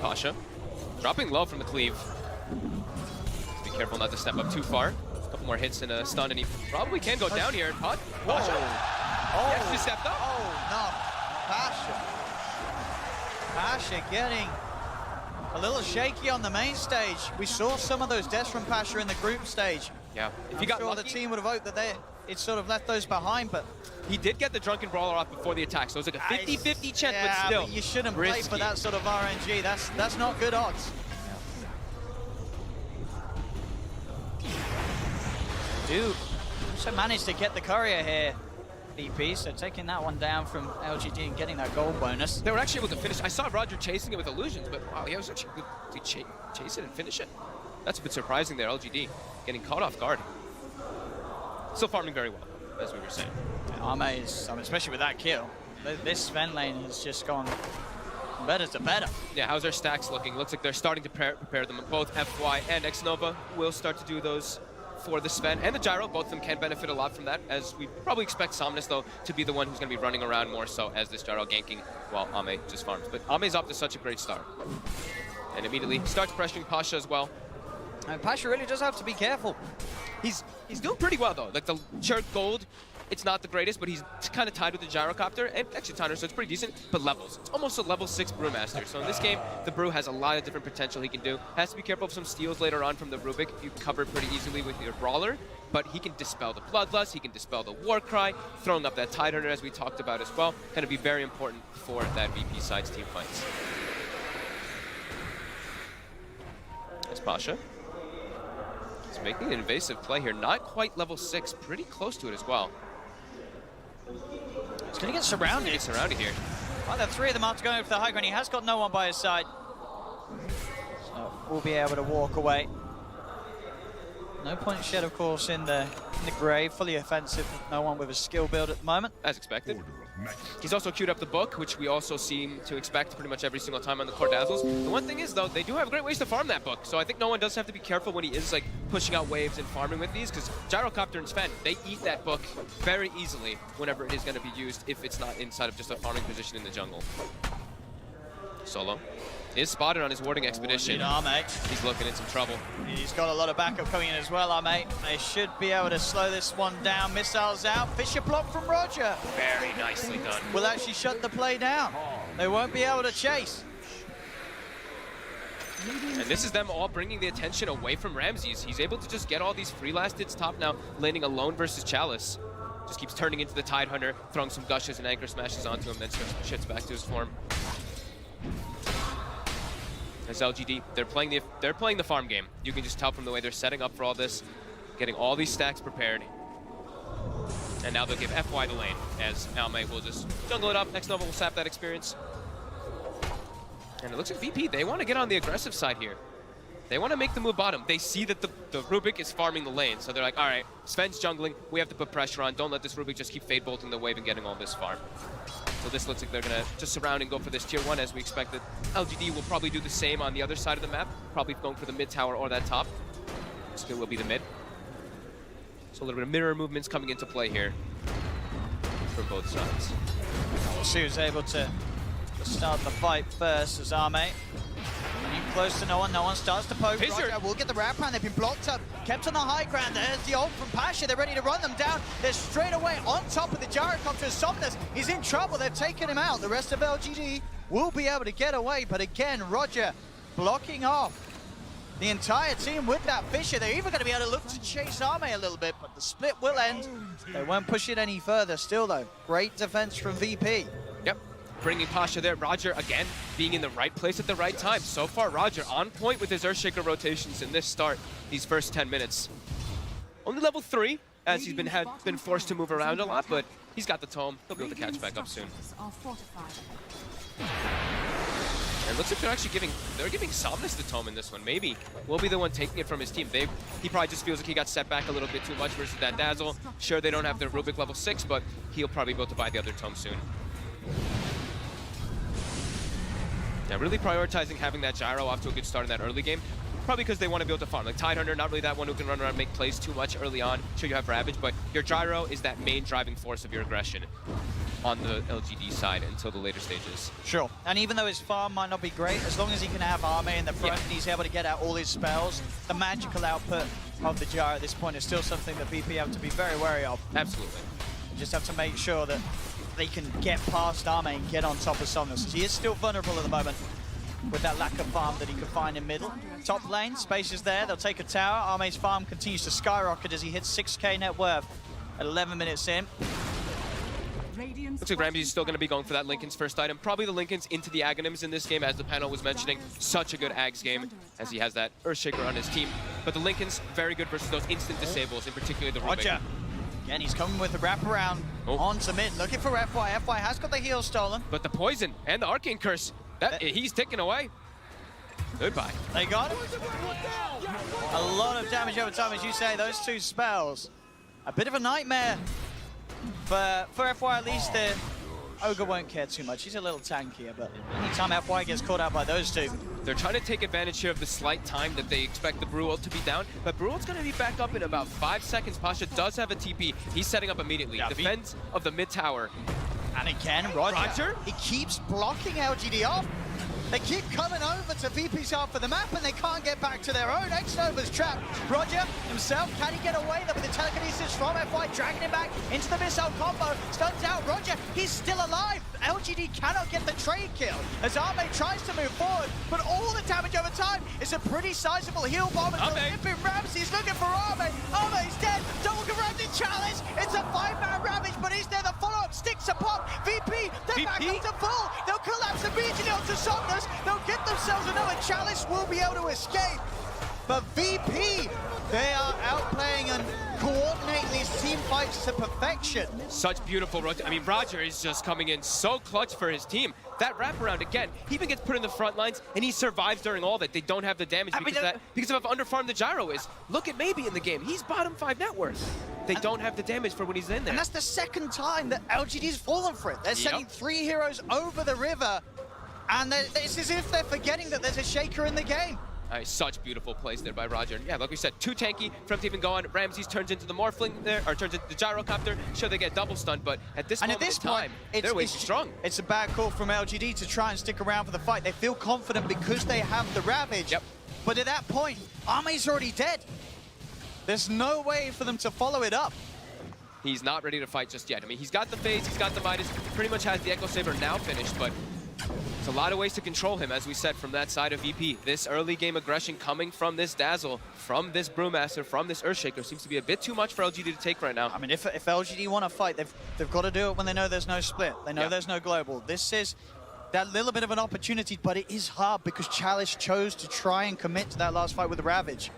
Pasha dropping low from the cleave. Be careful not to step up too far. A couple more hits and a stun, and he probably can go down here. Pasha. Oh, yes, he stepped up. Oh, no. Pasha. Pasha getting a little shaky on the main stage. We saw some of those deaths from Pasha in the group stage. Yeah. If you got lucky, the team would have hoped that it sort of left those behind, but he did get the Drunken Brawler off before the attack, so it was like a 50-50 chance, but still. But you shouldn't play for that sort of RNG. That's not good odds. Do also managed to get the courier here, VP, so taking that one down from LGD and getting that gold bonus. They were actually able to finish. I saw Roger chasing it with illusions, but wow, he was actually good to chase it and finish it. That's a bit surprising there, LGD, getting caught off guard. Still farming very well, as we were saying. Arme is, especially with that kill, this Sven lane has just gone better to better. Yeah, how's their stacks looking? Looks like they're starting to prepare them. Both FY and X-Nova will start to do those for the Sven and the Gyro. Both of them can benefit a lot from that, as we probably expect Somnus, though, to be the one who's going to be running around more so as this Gyro ganking while Ame just farms. But Ame's off to such a great start. And immediately starts pressuring Pasha as well. And Pasha really does have to be careful. He's doing pretty well, though. Like, the Church Gold, it's not the greatest, but he's kind of tied with the Gyrocopter, and actually Tanner, so it's pretty decent, but levels. It's almost a level 6 Brewmaster. So in this game, the Brew has a lot of different potential he can do. Has to be careful of some steals later on from the Rubik. You can cover it pretty easily with your Brawler, but he can dispel the Bloodlust, he can dispel the Warcry, throwing up that Tidehunter as we talked about as well. Going to be very important for that VP side's team fights. It's Pasha. He's making an invasive play here. Not quite level 6, pretty close to it as well. He's going to get surrounded. Get surrounded here. Well, the three of them after going for the high ground. He has got no one by his side. So we'll be able to walk away. No point shed, of course, in the grave. Fully offensive. No one with a skill build at the moment. As expected. He's also queued up the book, which we also seem to expect pretty much every single time on the core dazzles. The one thing is, though, they do have great ways to farm that book. So I think no one does have to be careful when he is like pushing out waves and farming with these, because Gyrocopter and Sven, they eat that book very easily whenever it is going to be used if it's not inside of just a farming position in the jungle. Solo is spotted on his warding expedition. He's looking in some trouble. He's got a lot of backup coming in as well, Armate. They should be able to slow this one down. Missiles out. Fisher block from Roger. Very nicely done. Will actually shut the play down. They won't be able to chase. And this is them all bringing the attention away from Ramses. He's able to just get all these free last hits top now, landing alone versus Chalice. Just keeps turning into the Tide Hunter, throwing some gushes and anchor smashes onto him, then shifts back to his form. As LGD, they're playing the farm game. You can just tell from the way they're setting up for all this, getting all these stacks prepared. And now they'll give FY the lane, as Almay will just jungle it up. Next level will sap that experience. And it looks like VP, they want to get on the aggressive side here. They want to make the move bottom. They see that the Rubik is farming the lane, so they're like, all right, Sven's jungling, we have to put pressure on. Don't let this Rubik just keep fade bolting the wave and getting all this farm. So this looks like they're going to just surround and go for this tier 1, as we expect that LGD will probably do the same on the other side of the map, probably going for the mid tower or that top. Still will be the mid. So a little bit of mirror movements coming into play here from both sides. We'll see who's able to start the fight first as Armate. Close to no one starts to poke. Roger will get the wrap around. They've been blocked up, kept on the high ground. There's the ult from Pasha. They're ready to run them down. They're straight away on top of the Gyrocopter. Somnus, he's in trouble. They've taken him out. The rest of LGD will be able to get away, but again, Roger blocking off the entire team with that Fisher. They're even going to be able to look to chase Arme a little bit, but the split will end. They won't push it any further. Still, though, great defense from VP. Yep. Bringing Pasha there. Roger, again, being in the right place at the right time. So far, Roger on point with his Earthshaker rotations in this start, these first 10 minutes. Only level 3, as he's been forced to move around a lot, but he's got the tome. He'll be able to catch back up soon. And it looks like they're giving Somnus the tome in this one. Maybe will be the one taking it from his team. He probably just feels like he got set back a little bit too much versus that Dazzle. Sure, they don't have their Rubik level 6, but he'll probably be able to buy the other tome soon. Yeah, really prioritizing having that Gyro off to a good start in that early game. Probably because they want to be able to farm. Like Tide Hunter, not really that one who can run around and make plays too much early on. Sure, you have Ravage, but your Gyro is that main driving force of your aggression on the LGD side until the later stages. Sure. And even though his farm might not be great, as long as he can have Arme in the front and he's able to get out all his spells, the magical output of the Gyro at this point is still something that VP have to be very wary of. Absolutely. You just have to make sure that they can get past Arme and get on top of Somnus. He is still vulnerable at the moment with that lack of farm that he could find in middle. Top lane, space is there. They'll take a tower. Arme's farm continues to skyrocket as he hits 6k net worth at 11 minutes in. Looks like Ramsey's still going to be going for that Linken's first item. Probably the Linken's into the Aghanims in this game, as the panel was mentioning. Such a good Aghs game, as he has that Earthshaker on his team. But the Linken's very good versus those instant disables, in particular the Rubik. Roger. Again, he's coming with the wraparound onto mid, looking for FY. FY has got the heal stolen. But the poison and the Arcane Curse, he's ticking away. Goodbye. They got him. A lot of damage over time, as you say. Those two spells, a bit of a nightmare. For FY, at least the Ogre won't care too much. He's a little tankier, but anytime FY gets caught out by those two. They're trying to take advantage here of the slight time that they expect the Brew ult to be down, but Brew ult's going to be back up in about 5 seconds. Pasha does have a TP. He's setting up immediately. Defense of the mid tower. And again, Roger. He keeps blocking LGD off. They keep coming over to VP's half of the map, and they can't get back to their own. X-Nova's trapped. Roger himself, can he get away there with the telekinesis from FY, dragging him back into the missile combo. Stuns out Roger. He's still alive. LGD cannot get the trade kill as Arme tries to move forward, but all the damage over time is a pretty sizable heal bomb. Ramsey's looking for Arme. Arme's dead. Double corrupted challenge. It's a 5-man Ravage, but is there the follow-up? Sticks a pop. VP, they're back up to full. They'll collapse immediately onto Somnus. They'll get themselves another chalice. Will be able to escape. But VP, they are outplaying and coordinating these team fights to perfection. Such beautiful rotation. I mean, Roger is just coming in so clutch for his team. That wraparound, again, he even gets put in the front lines, and he survives during all that. They don't have the damage because of how underfarmed the gyro is. Look at Maybe in the game. He's bottom 5 net worth. They don't have the damage for when he's in there. And that's the second time that LGD's fallen for it. They're sending 3 heroes over the river, and it's as if they're forgetting that there's a shaker in the game. Such beautiful plays there by Roger. And yeah, like we said, too tanky for him to even go on. Ramses turns into the Morphling there, or turns into the Gyrocopter. Sure, they get double stunned, but at this moment in time, they're way too strong. It's a bad call from LGD to try and stick around for the fight. They feel confident because they have the Ravage. Yep. But at that point, Arme's already dead. There's no way for them to follow it up. He's not ready to fight just yet. I mean, he's got the phase, he's got the Midas, pretty much has the Echo Saber now finished, but it's a lot of ways to control him, as we said, from that side of VP. This early game aggression coming from this Dazzle, from this Brewmaster, from this Earthshaker seems to be a bit too much for LGD to take right now. I mean, if LGD want to fight, they've got to do it when they know there's no split. They know there's no global. This is that little bit of an opportunity, but it is hard because Chalice chose to try and commit to that last fight with the Ravage.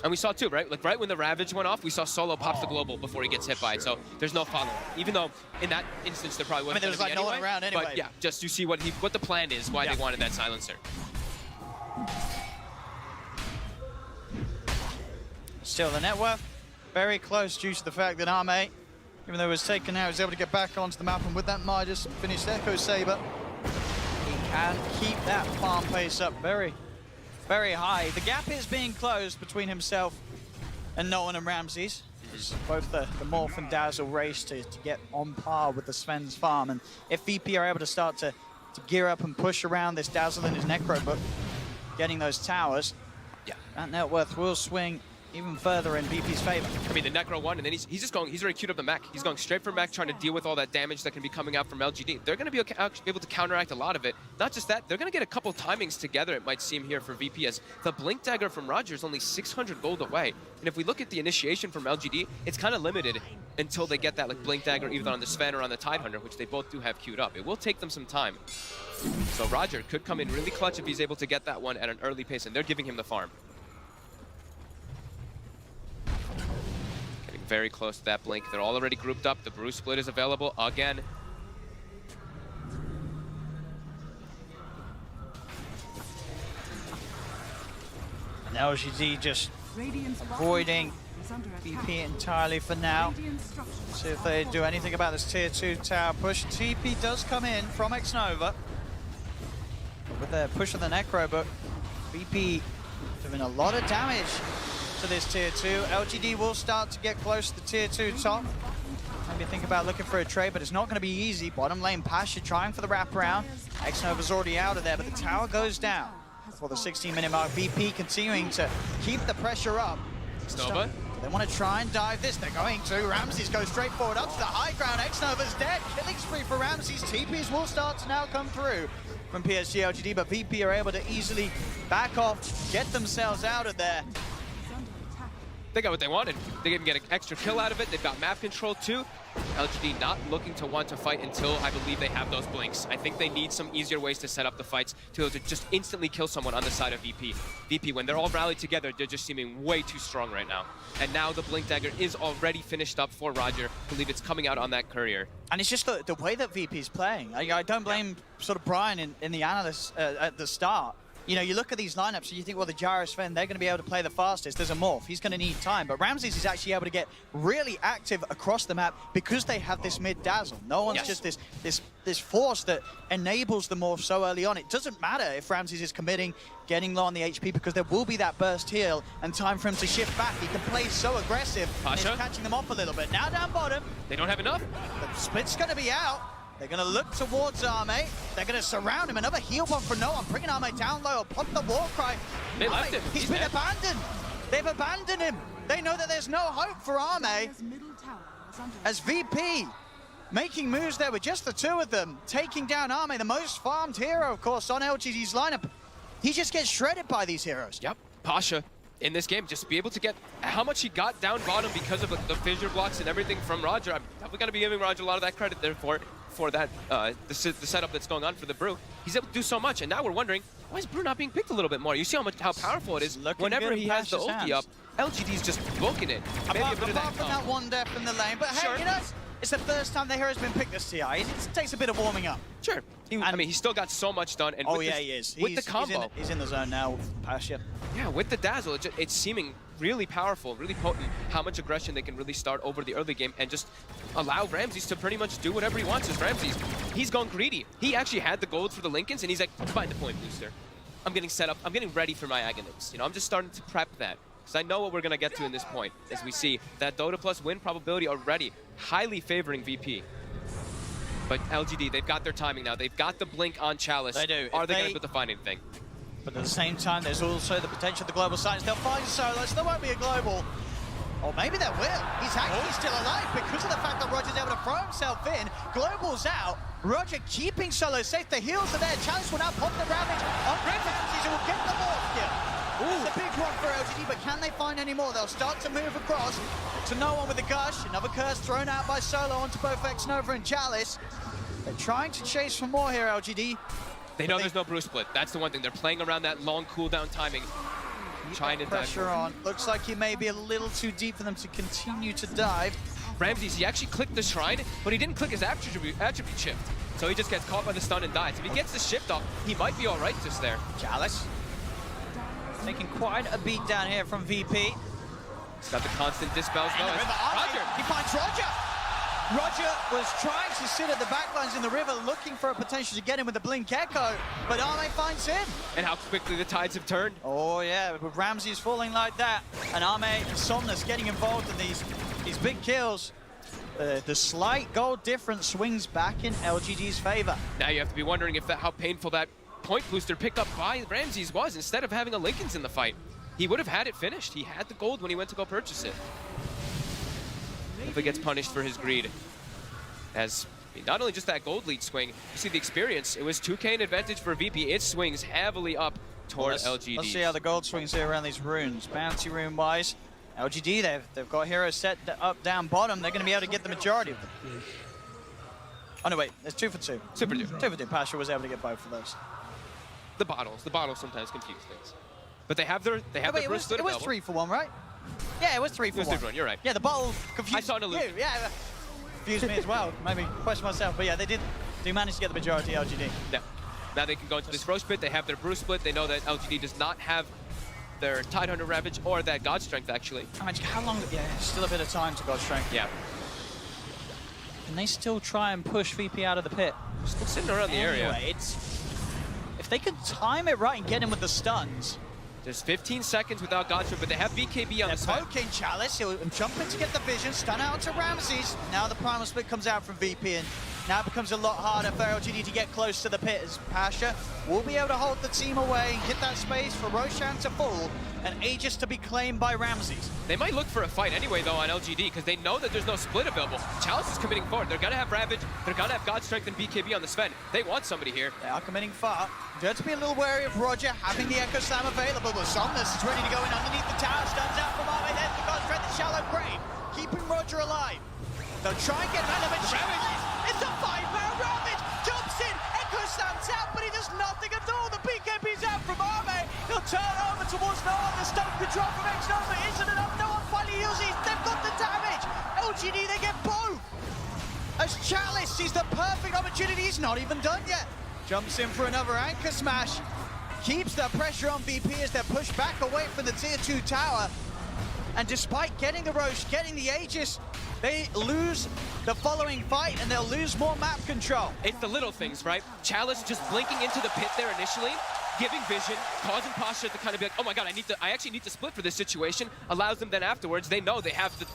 And we saw too, right? Like right when the Ravage went off, we saw Solo pop the global before he gets hit by it. So there's no follow-up. Even though in that instance there probably wasn't. There was like no one around anyway. But yeah, just you see what the plan is, why they wanted that silencer. Still, the net worth very close due to the fact that Arme, even though it was taken out, was able to get back onto the map, and with that Midas finished Echo Saber, he can keep that farm pace up very high. The gap is being closed between himself and Nolan and Ramses. It's both the Morph and Dazzle race to get on par with the Sven's farm. And if VP are able to start to gear up and push around this Dazzle and his Necro, but getting those towers, that net worth will swing even further in VP's favor. I mean, the Necro won, and then he's just going, he's already queued up the mech. He's going straight for mech, trying to deal with all that damage that can be coming out from LGD. They're going to be able to counteract a lot of it. Not just that, they're going to get a couple timings together, it might seem, here for VP, as the Blink Dagger from Roger is only 600 gold away. And if we look at the initiation from LGD, it's kind of limited until they get that like Blink Dagger either on the Sven or on the Tidehunter, which they both do have queued up. It will take them some time. So Roger could come in really clutch if he's able to get that one at an early pace, and they're giving him the farm. Very close to that Blink. They're all already grouped up. The Brew Split is available again. And LGD just avoiding VP entirely for now. See if they do anything about this tier 2 tower push. TP does come in from Xnova with their push of the Necro, but VP doing a lot of damage to this tier 2. LGD will start to get close to the tier 2 top. Maybe think about looking for a trade, but it's not going to be easy. Bottom lane, Pasha trying for the wraparound. Xnova's already out of there, but the tower goes down for the 16-minute mark. VP continuing to keep the pressure up. Xnova? They want to try and dive this. They're going to. Ramses goes straight forward up to the high ground. Xnova's dead. Killing spree for Ramses. TPs will start to now come through from PSG.LGD, but VP are able to easily back off, get themselves out of there. They got what they wanted. They can get an extra kill out of it. They've got map control too. LGD not looking to want to fight until I believe they have those blinks. I think they need some easier ways to set up the fights to be able to just instantly kill someone on the side of VP. VP, when they're all rallied together, they're just seeming way too strong right now. And now the Blink Dagger is already finished up for Roger. I believe it's coming out on that courier. And it's just the way that VP's playing. I don't blame sort of Brian in the analyst at the start. You know, you look at these lineups and you think, well, the Gyro Sven, they're going to be able to play the fastest. There's a Morph. He's going to need time. But Ramses is actually able to get really active across the map because they have this mid-dazzle. No one's just this force that enables the Morph so early on. It doesn't matter if Ramses is committing, getting low on the HP, because there will be that burst heal and time for him to shift back. He can play so aggressive. Pasha? He's catching them off a little bit. Now down bottom. They don't have enough. The split's going to be out. They're going to look towards Arme. They're going to surround him. Another heal bomb for Noam, bringing Arme down low. Pop the war cry. They left him. He's been abandoned. They've abandoned him. They know that there's no hope for Arme. As VP making moves there with just the two of them, taking down Arme, the most farmed hero, of course, on LGD's lineup. He just gets shredded by these heroes. Yep. Pasha in this game, just be able to get how much he got down bottom because of the fissure blocks and everything from Roger. I'm definitely going to be giving Roger a lot of that credit there for that the setup that's going on for the Brew. He's able to do so much, and now we're wondering, why is Brew not being picked a little bit more? You see how powerful it is. Whenever he has the ulti up, LGD's just booking it. Maybe a bit of Apart from that one death in the lane, but hey, you know, it's the first time the hero's been picked this TI. It takes a bit of warming up. Sure. I mean, he's still got so much done. And with he is. With the combo. He's in the zone now with Pasha. Yeah, with the dazzle, it's seeming really powerful, really potent, how much aggression they can really start over the early game and just allow Ramses to pretty much do whatever he wants as Ramses. He's gone greedy. He actually had the gold for the Lincolns, and he's like, find the point booster. I'm getting set up. I'm getting ready for my Aghanim's. You know, I'm just starting to prep that. Because I know what we're going to get to in this point, as we see that Dota Plus win probability already highly favoring VP. But LGD, they've got their timing now. They've got the blink on Chalice. They do. Are they going to be able to find anything? But at the same time, there's also the potential of the global silence. They'll find Solo, so there won't be a global. Or maybe there will. He's actually still alive because of the fact that Roger's able to throw himself in. Global's out. Roger keeping Solo safe. The heals are there. Chalice will now pop the Ravage on Ramses, who will get the morph kill. It's a big one for LGD, but can they find any more? They'll start to move across to no one with the gush. Another curse thrown out by Solo onto both X-Nova and Chalice. They're trying to chase for more here, LGD. They know there's no Brew split. That's the one thing. They're playing around that long cooldown timing. Trying to pressure on. Looks like he may be a little too deep for them to continue to dive. Ramses, he actually clicked the shrine, but he didn't click his attribute shift. So he just gets caught by the stun and dies. If he gets the shift off, he might be all right just there. Chalice taking quite a beat down here from VP. He's got the constant dispels though. Roger! He finds Roger! Roger was trying to sit at the backlines in the river, looking for a potential to get him with the Blink Echo, but Arme finds him. And how quickly the tides have turned. Oh yeah, with Ramses falling like that, and Arme and Somnus getting involved in these big kills. The slight gold difference swings back in LGD's favor. Now you have to be wondering if how painful that point booster picked up by Ramses was. Instead of having a Lincolns in the fight, he would have had it finished. He had the gold when he went to go purchase it. If he gets punished for his greed. As not only just that gold lead swing, you see the experience. It was 2K in advantage for VP. It swings heavily up towards LGD. Let's see how the gold swings here around these runes. Bounty rune wise, LGD, they've got heroes set up, down, bottom. They're going to be able to get the majority of them. Oh no, wait, there's 2 for 2. Super 2. 2 for 2. Pasha was able to get both of those. The bottles sometimes confuse things. But they have their it was 3 for 1, right? Yeah, it was 3 for 1. 3 for 1, you're right. Yeah, the bottle confused I saw an illusion. Yeah, confused me as well. Maybe question myself, but yeah, they manage to get the majority LGD. Yeah. Now they can go into this Roche Pit. They have their Brew Split. They know that LGD does not have their Tidehunter Ravage or that God Strength, actually. How long? Yeah, still a bit of time to God Strength. Yeah. Can they still try and push VP out of the pit? Still sitting around the area. If they could time it right and get him with the stuns. There's 15 seconds without God Strength, but they have BKB on the side. Poking Chalice, he'll jump in to get the vision, stun out to Ramses. Now the Primal Split comes out from VP, and now it becomes a lot harder for LGD to get close to the pit, as Pasha will be able to hold the team away, get that space for Roshan to fall, and Aegis to be claimed by Ramses. They might look for a fight anyway, though, on LGD, because they know that there's no split available. Chalice is committing forward. They're going to have Ravage, they're going to have God Strength and BKB on the Sven. They want somebody here. They are committing far. You have to be a little wary of Roger having the Echo Slam available, but Somnus is ready to go in underneath the tower, stuns out from Arme, there's the God Strength, the shallow grave, keeping Roger alive. They'll try and get relevant. It's a 5-man Ravage, jumps in, Echo Slams out, but he does nothing at all. The BKB's out from Arme. He'll turn over towards no one. The stun control from X-Nova isn't enough. No one finally uses. They've got the damage. LGD, they get both. As Chalice sees the perfect opportunity. He's not even done yet. Jumps in for another anchor smash. Keeps the pressure on VP as they're pushed back away from the tier 2 tower. And despite getting the Roche, getting the Aegis, they lose the following fight and they'll lose more map control. It's the little things, right? Chalice just blinking into the pit there initially, giving vision, causing Pasha to kind of be like, oh my god, I actually need to split for this situation, allows them then afterwards, they know they have the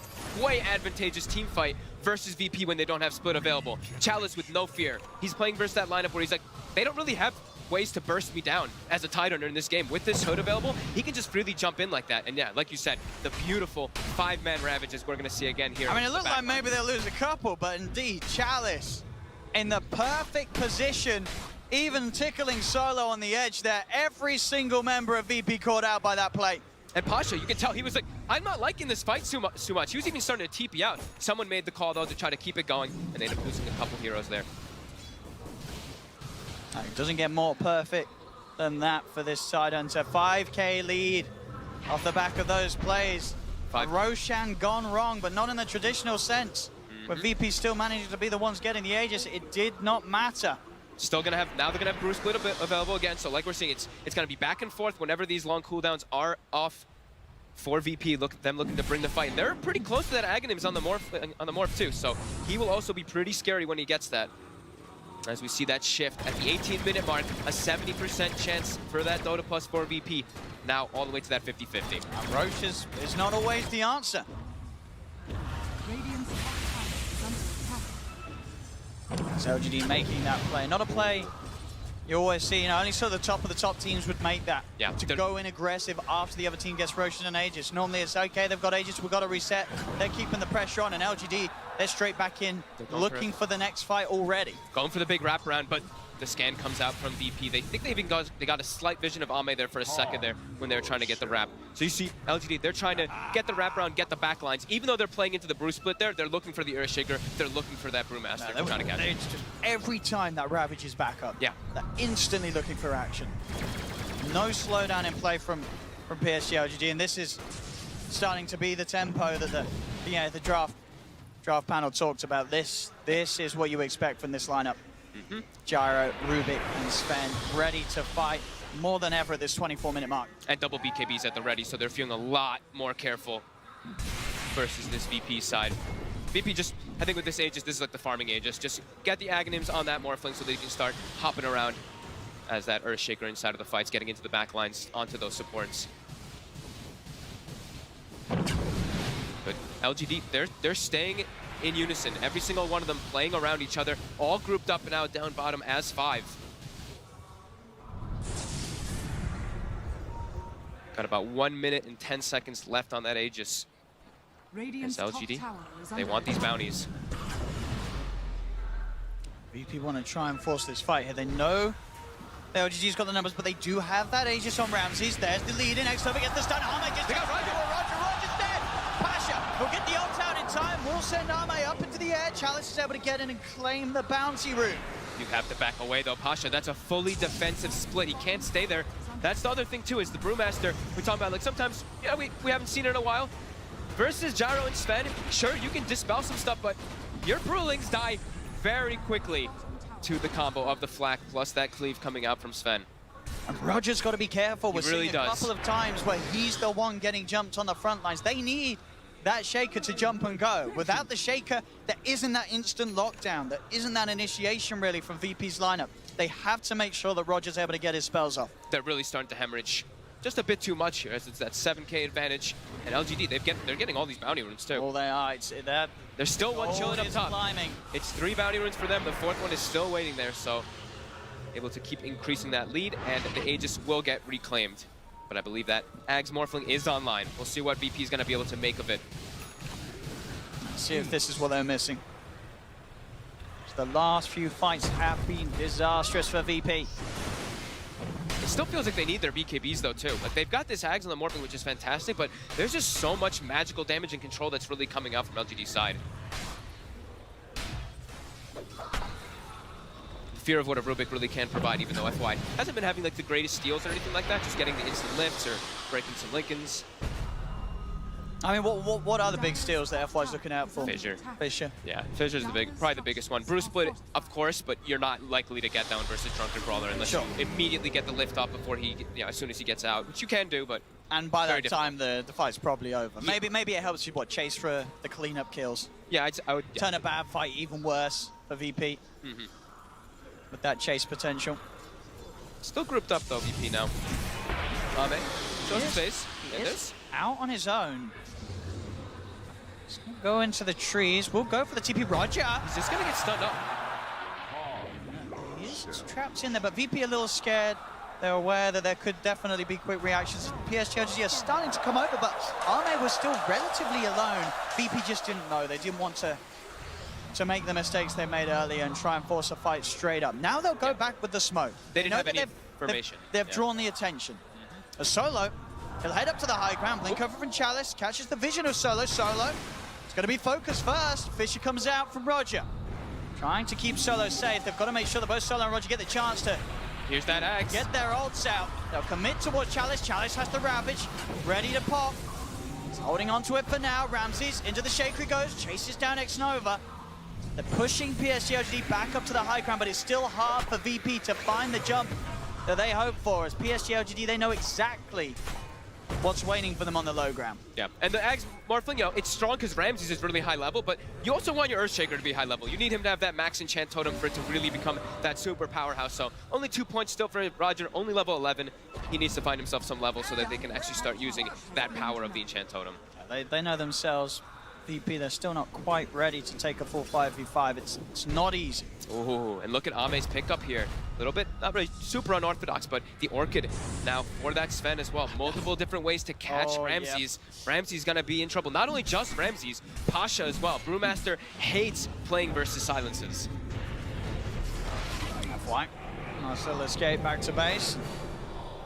way advantageous team fight versus VP when they don't have split available. Chalice with no fear. He's playing versus that lineup where he's like, they don't really have ways to burst me down as a Tidehunter in this game. With this hood available, he can just freely jump in like that. And yeah, like you said, the beautiful 5-man Ravages we're going to see again here. I mean, it looked like maybe they'll lose a couple, but indeed, Chalice in the perfect position, even tickling Solo on the edge there. Every single member of VP caught out by that play. And Pasha, you can tell he was like, I'm not liking this fight too much. He was even starting to TP out. Someone made the call, though, to try to keep it going, and they ended up losing a couple heroes there. It doesn't get more perfect than that for this side hunter. 5K lead off the back of those plays. Roshan gone wrong, but not in the traditional sense. Where VP still managing to be the ones getting the Aegis, it did not matter. Still gonna have, now they're gonna have Bruce Split available again, so like we're seeing, it's gonna be back and forth whenever these long cooldowns are off for VP, them looking to bring the fight. They're pretty close to that Aghanims on the morph too, so he will also be pretty scary when he gets that. As we see that shift at the 18-minute mark, a 70% chance for that Dota Plus for VP, now all the way to that 50-50. Roche is not always the answer. So LGD making that play. Not a play you always see, you know, only so the top of the top teams would make that. Yeah. To go in aggressive after the other team gets Roshan and Aegis. Normally it's okay, they've got Aegis, we've got to reset. They're keeping the pressure on, and LGD, they're straight back in, looking for the next fight already. Going for the big wraparound, but the scan comes out from VP. They think they even got a slight vision of Ame there for a second there when they were trying to get the wrap. So you see LGD, they're trying to get the wraparound, get the back lines. Even though they're playing into the Bruce Split there, they're looking for the Earthshaker, they're looking for that Brewmaster to try to catch it. Every time that Ravage is back up, they're instantly looking for action. No slowdown in play from PSG.LGD, and this is starting to be the tempo that the draft panel talked about. This is what you expect from this lineup. Gyro, Rubik, and Sven ready to fight more than ever at this 24-minute mark. And double BKBs at the ready, so they're feeling a lot more careful versus this VP side. VP just, I think with this Aegis, this is like the farming Aegis. Just get the Aghanims on that Morphling so they can start hopping around as that Earthshaker inside of the fight's getting into the back lines onto those supports. But LGD, they're staying in unison, every single one of them playing around each other, all grouped up and out down bottom as 5. Got about 1 minute and 10 seconds left on that Aegis. As LGD, they want these bounties. VP want to try and force this fight here. They know the LGD's got the numbers, but they do have that Aegis on Ramses. There's the lead in. Next over gets the stun. Ame gets Roger's dead. Pasha will get the ult out in time. Will send Ame up into the air. Chalice is able to get in and claim the bounty route. You have to back away though, Pasha. That's a fully defensive split. He can't stay there. That's the other thing too, is the Brewmaster. We're talking about, like, sometimes, yeah, we haven't seen it in a while. Versus Gyro and Sven, sure, you can dispel some stuff, but your Brewlings die very quickly to the combo of the Flak plus that cleave coming out from Sven. And Roger's got to be careful. We're really seeing a couple of times where he's the one getting jumped on the front lines. They need that Shaker to jump and go. Without the Shaker, there isn't that instant lockdown. There isn't that initiation, really, from VP's lineup. They have to make sure that Roger's able to get his spells off. They're really starting to hemorrhage just a bit too much here, as it's that 7K advantage. And LGD, they're getting all these bounty runes too. Oh, they are. There's still one chilling up top. Climbing. It's 3 bounty runes for them. The 4th one is still waiting there, so able to keep increasing that lead, and the Aegis will get reclaimed. But I believe that Ag's Morphling is online. We'll see what VP is going to be able to make of it. Let's see if this is what they're missing. The last few fights have been disastrous for VP. It still feels like they need their BKBs though too. Like, they've got this Ags on the Morphling, which is fantastic, but there's just so much magical damage and control that's really coming out from LGD's side. The fear of what a Rubik really can provide, even though FY hasn't been having like the greatest steals or anything like that, just getting the instant lifts or breaking some Lincolns. I mean, what are the big steals that FY's looking out for? Fissure. Fissure. Yeah, Fissure's probably the biggest one. Bruce Split, of course, but you're not likely to get down versus Drunken Brawler unless you immediately get the lift off before as soon as he gets out, which you can do, but and by that time the fight's probably over. Yeah. Maybe it helps you chase for the cleanup kills. Yeah, I would turn a bad fight even worse for VP. With that chase potential. Still grouped up though, VP now. Ame shows his face. He is out on his own. Go into the trees. We'll go for the TP. Roger. He's just going to get stunned up. He's just trapped in there, but VP a little scared. They're aware that there could definitely be quick reactions. PSG.LGD are starting to come over, but Ame was still relatively alone. VP just didn't know. They didn't want to make the mistakes they made earlier and try and force a fight straight up. Now they'll go back with the smoke. They didn't have any information. They've drawn the attention. A Solo, he'll head up to the high ground. Blink over from Chalice, catches the vision of Solo. Going to be focused first. Fissure comes out from Roger. Trying to keep Solo safe. They've got to make sure that both Solo and Roger get the chance to Here's that Axe. Get their ults out. They'll commit towards Chalice. Chalice has the Ravage, ready to pop. He's holding on to it for now. Ramses into the Shaker he goes, chases down X-Nova. They're pushing PSG.LGD back up to the high ground, but it's still hard for VP to find the jump that they hope for. As PSG.LGD, they know exactly what's waiting for them on the low ground. Yeah, and the Axe Morphling, you know, it's strong because Ramses is really high level, but you also want your Earthshaker to be high level. You need him to have that max enchant totem for it to really become that super powerhouse. So only 2 points still for Roger, only level 11. He needs to find himself some level so that they can actually start using that power of the enchant totem. They know themselves, VP, they're still not quite ready to take a full 5v5. It's not easy. Ooh, and look at Ame's pickup here. A little bit, not really super unorthodox, but the Orchid now for that Sven as well. Multiple different ways to catch Ramses. Yep. Ramses gonna be in trouble. Not only just Ramses, Pasha as well. Brewmaster hates playing versus silences. Flank. Nice little escape back to base.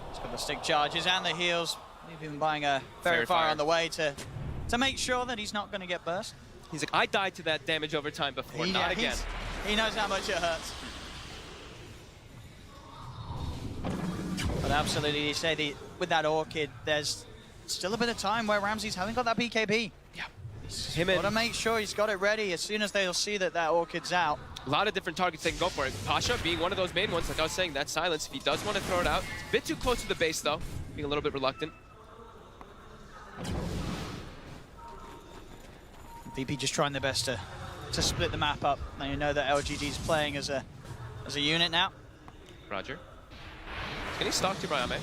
He's got the stick charges and the heals. He's been buying a very far on the way to make sure that he's not going to get burst. He's like, I died to that damage over time before, not again. He knows how much it hurts. But absolutely, you say with that Orchid, there's still a bit of time where Ramses hasn't got that BKB. Yeah. He's got to make sure he's got it ready as soon as they'll see that that Orchid's out. A lot of different targets they can go for it. Pasha being one of those main ones, like I was saying, that silence. If he does want to throw it out, a bit too close to the base though, being a little bit reluctant. VP just trying their best to split the map up. Now you know that LGD is playing as a unit now. Roger. Getting stalked by Ame.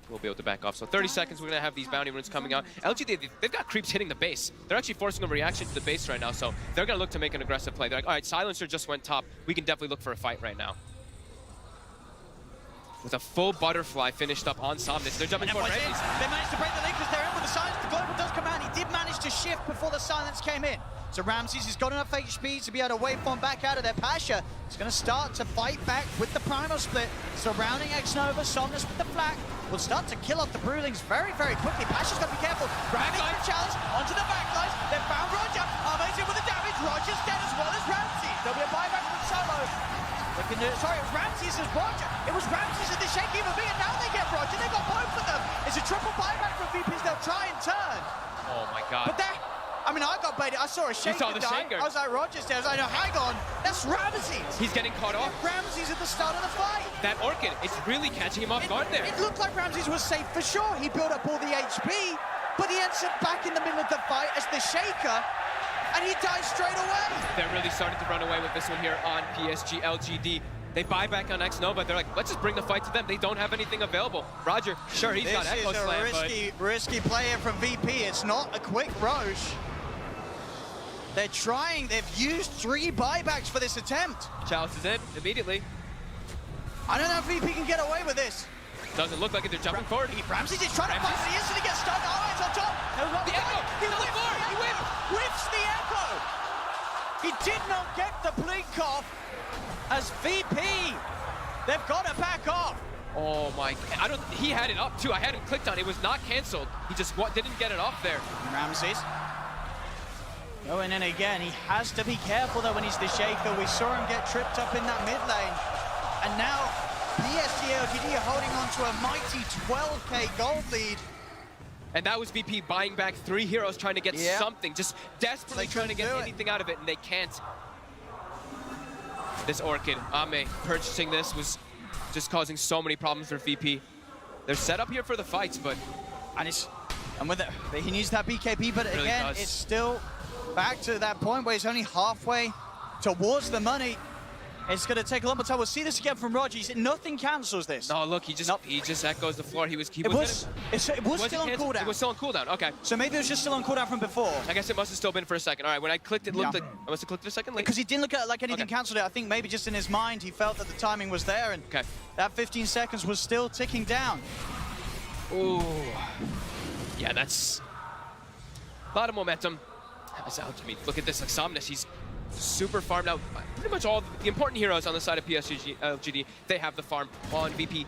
We'll be able to back off. So 30 seconds, we're going to have these bounty runes coming out. LGD, they've got creeps hitting the base. They're actually forcing a reaction to the base right now, so they're going to look to make an aggressive play. They're like, all right, Silencer just went top. We can definitely look for a fight right now. With a full butterfly finished up on Somnus. They're jumping for Ramses. They managed to break the link because they're in with the silence. The global does come out. He did manage to shift before the silence came in. So Ramses has got enough HP to be able to waveform back out of there. Pasha is going to start to fight back with the primal split. Surrounding X-Nova, Somnus with the flak. Will start to kill off the Brewlings very, very quickly. Pasha's got to be careful. Grabbing the challenge onto the backlines. They found Roger. Amazing with the damage. Roger's dead as well as Ramses. There'll be a buyback from Solo. Sorry, it was Ramses as Roger. It was Ramses and the Shaky for me, and now they get Roger. They got both of them. It's a triple buyback from VPs. They'll try and turn. Oh my God. But that, I mean, I got baited. I saw a Shaker die. I was like, Roger's there. I was like, no, hang on. That's Ramses. He's getting caught off. Ramses at the start of the fight. That Orchid, it's really catching him off guard there. It looked like Ramses was safe for sure. He built up all the HP, but he ends up back in the middle of the fight as the Shaker. And he dies straight away. They're really starting to run away with this one here on PSG.LGD. They buy back on X-Nova. They're like, let's just bring the fight to them. They don't have anything available. Roger, sure, he's got Echo Slam, risky player from VP. It's not a quick Roche. They're trying. They've used 3 buybacks for this attempt. Chalice is in immediately. I don't know if VP can get away with this. Doesn't look like it. They're jumping forward. Ramses is trying to fight, but he instantly gets stunned. Oh, it's on top. The Echo. He whiffs the Echo. He did not get the blink off as VP. They've got to back off. Oh my, he had it up too. I had him clicked on. It was not canceled. He just didn't get it off there. Ramses going in again. He has to be careful though when he's the Shaker. We saw him get tripped up in that mid lane. And now PSG.LGD are holding on to a mighty 12k gold lead. And that was VP buying back 3 heroes trying to get something, just desperately trying to get anything out of it, and they can't. This Orchid, Ame, purchasing this was just causing so many problems for VP. They're set up here for the fights, but... And with it, he needs that BKB, but really again, it's still back to that point where he's only halfway towards the money. It's going to take a lot more time. We'll see this again from Roger. He said nothing cancels this. No, look, he just echoes the floor. It was still on cooldown. It was still on cooldown. Okay. So maybe it was just still on cooldown from before. I guess it must have still been for a second. All right, when I clicked, it looked like I must have clicked it a second later. Because he didn't look at it like anything canceled it. I think maybe just in his mind he felt that the timing was there, and that 15 seconds was still ticking down. Ooh. Yeah, that's a lot of momentum. I mean, look at this, like Somnus, he's super farmed out. Pretty much all the important heroes on the side of PSG.LGD, they have the farm. On VP,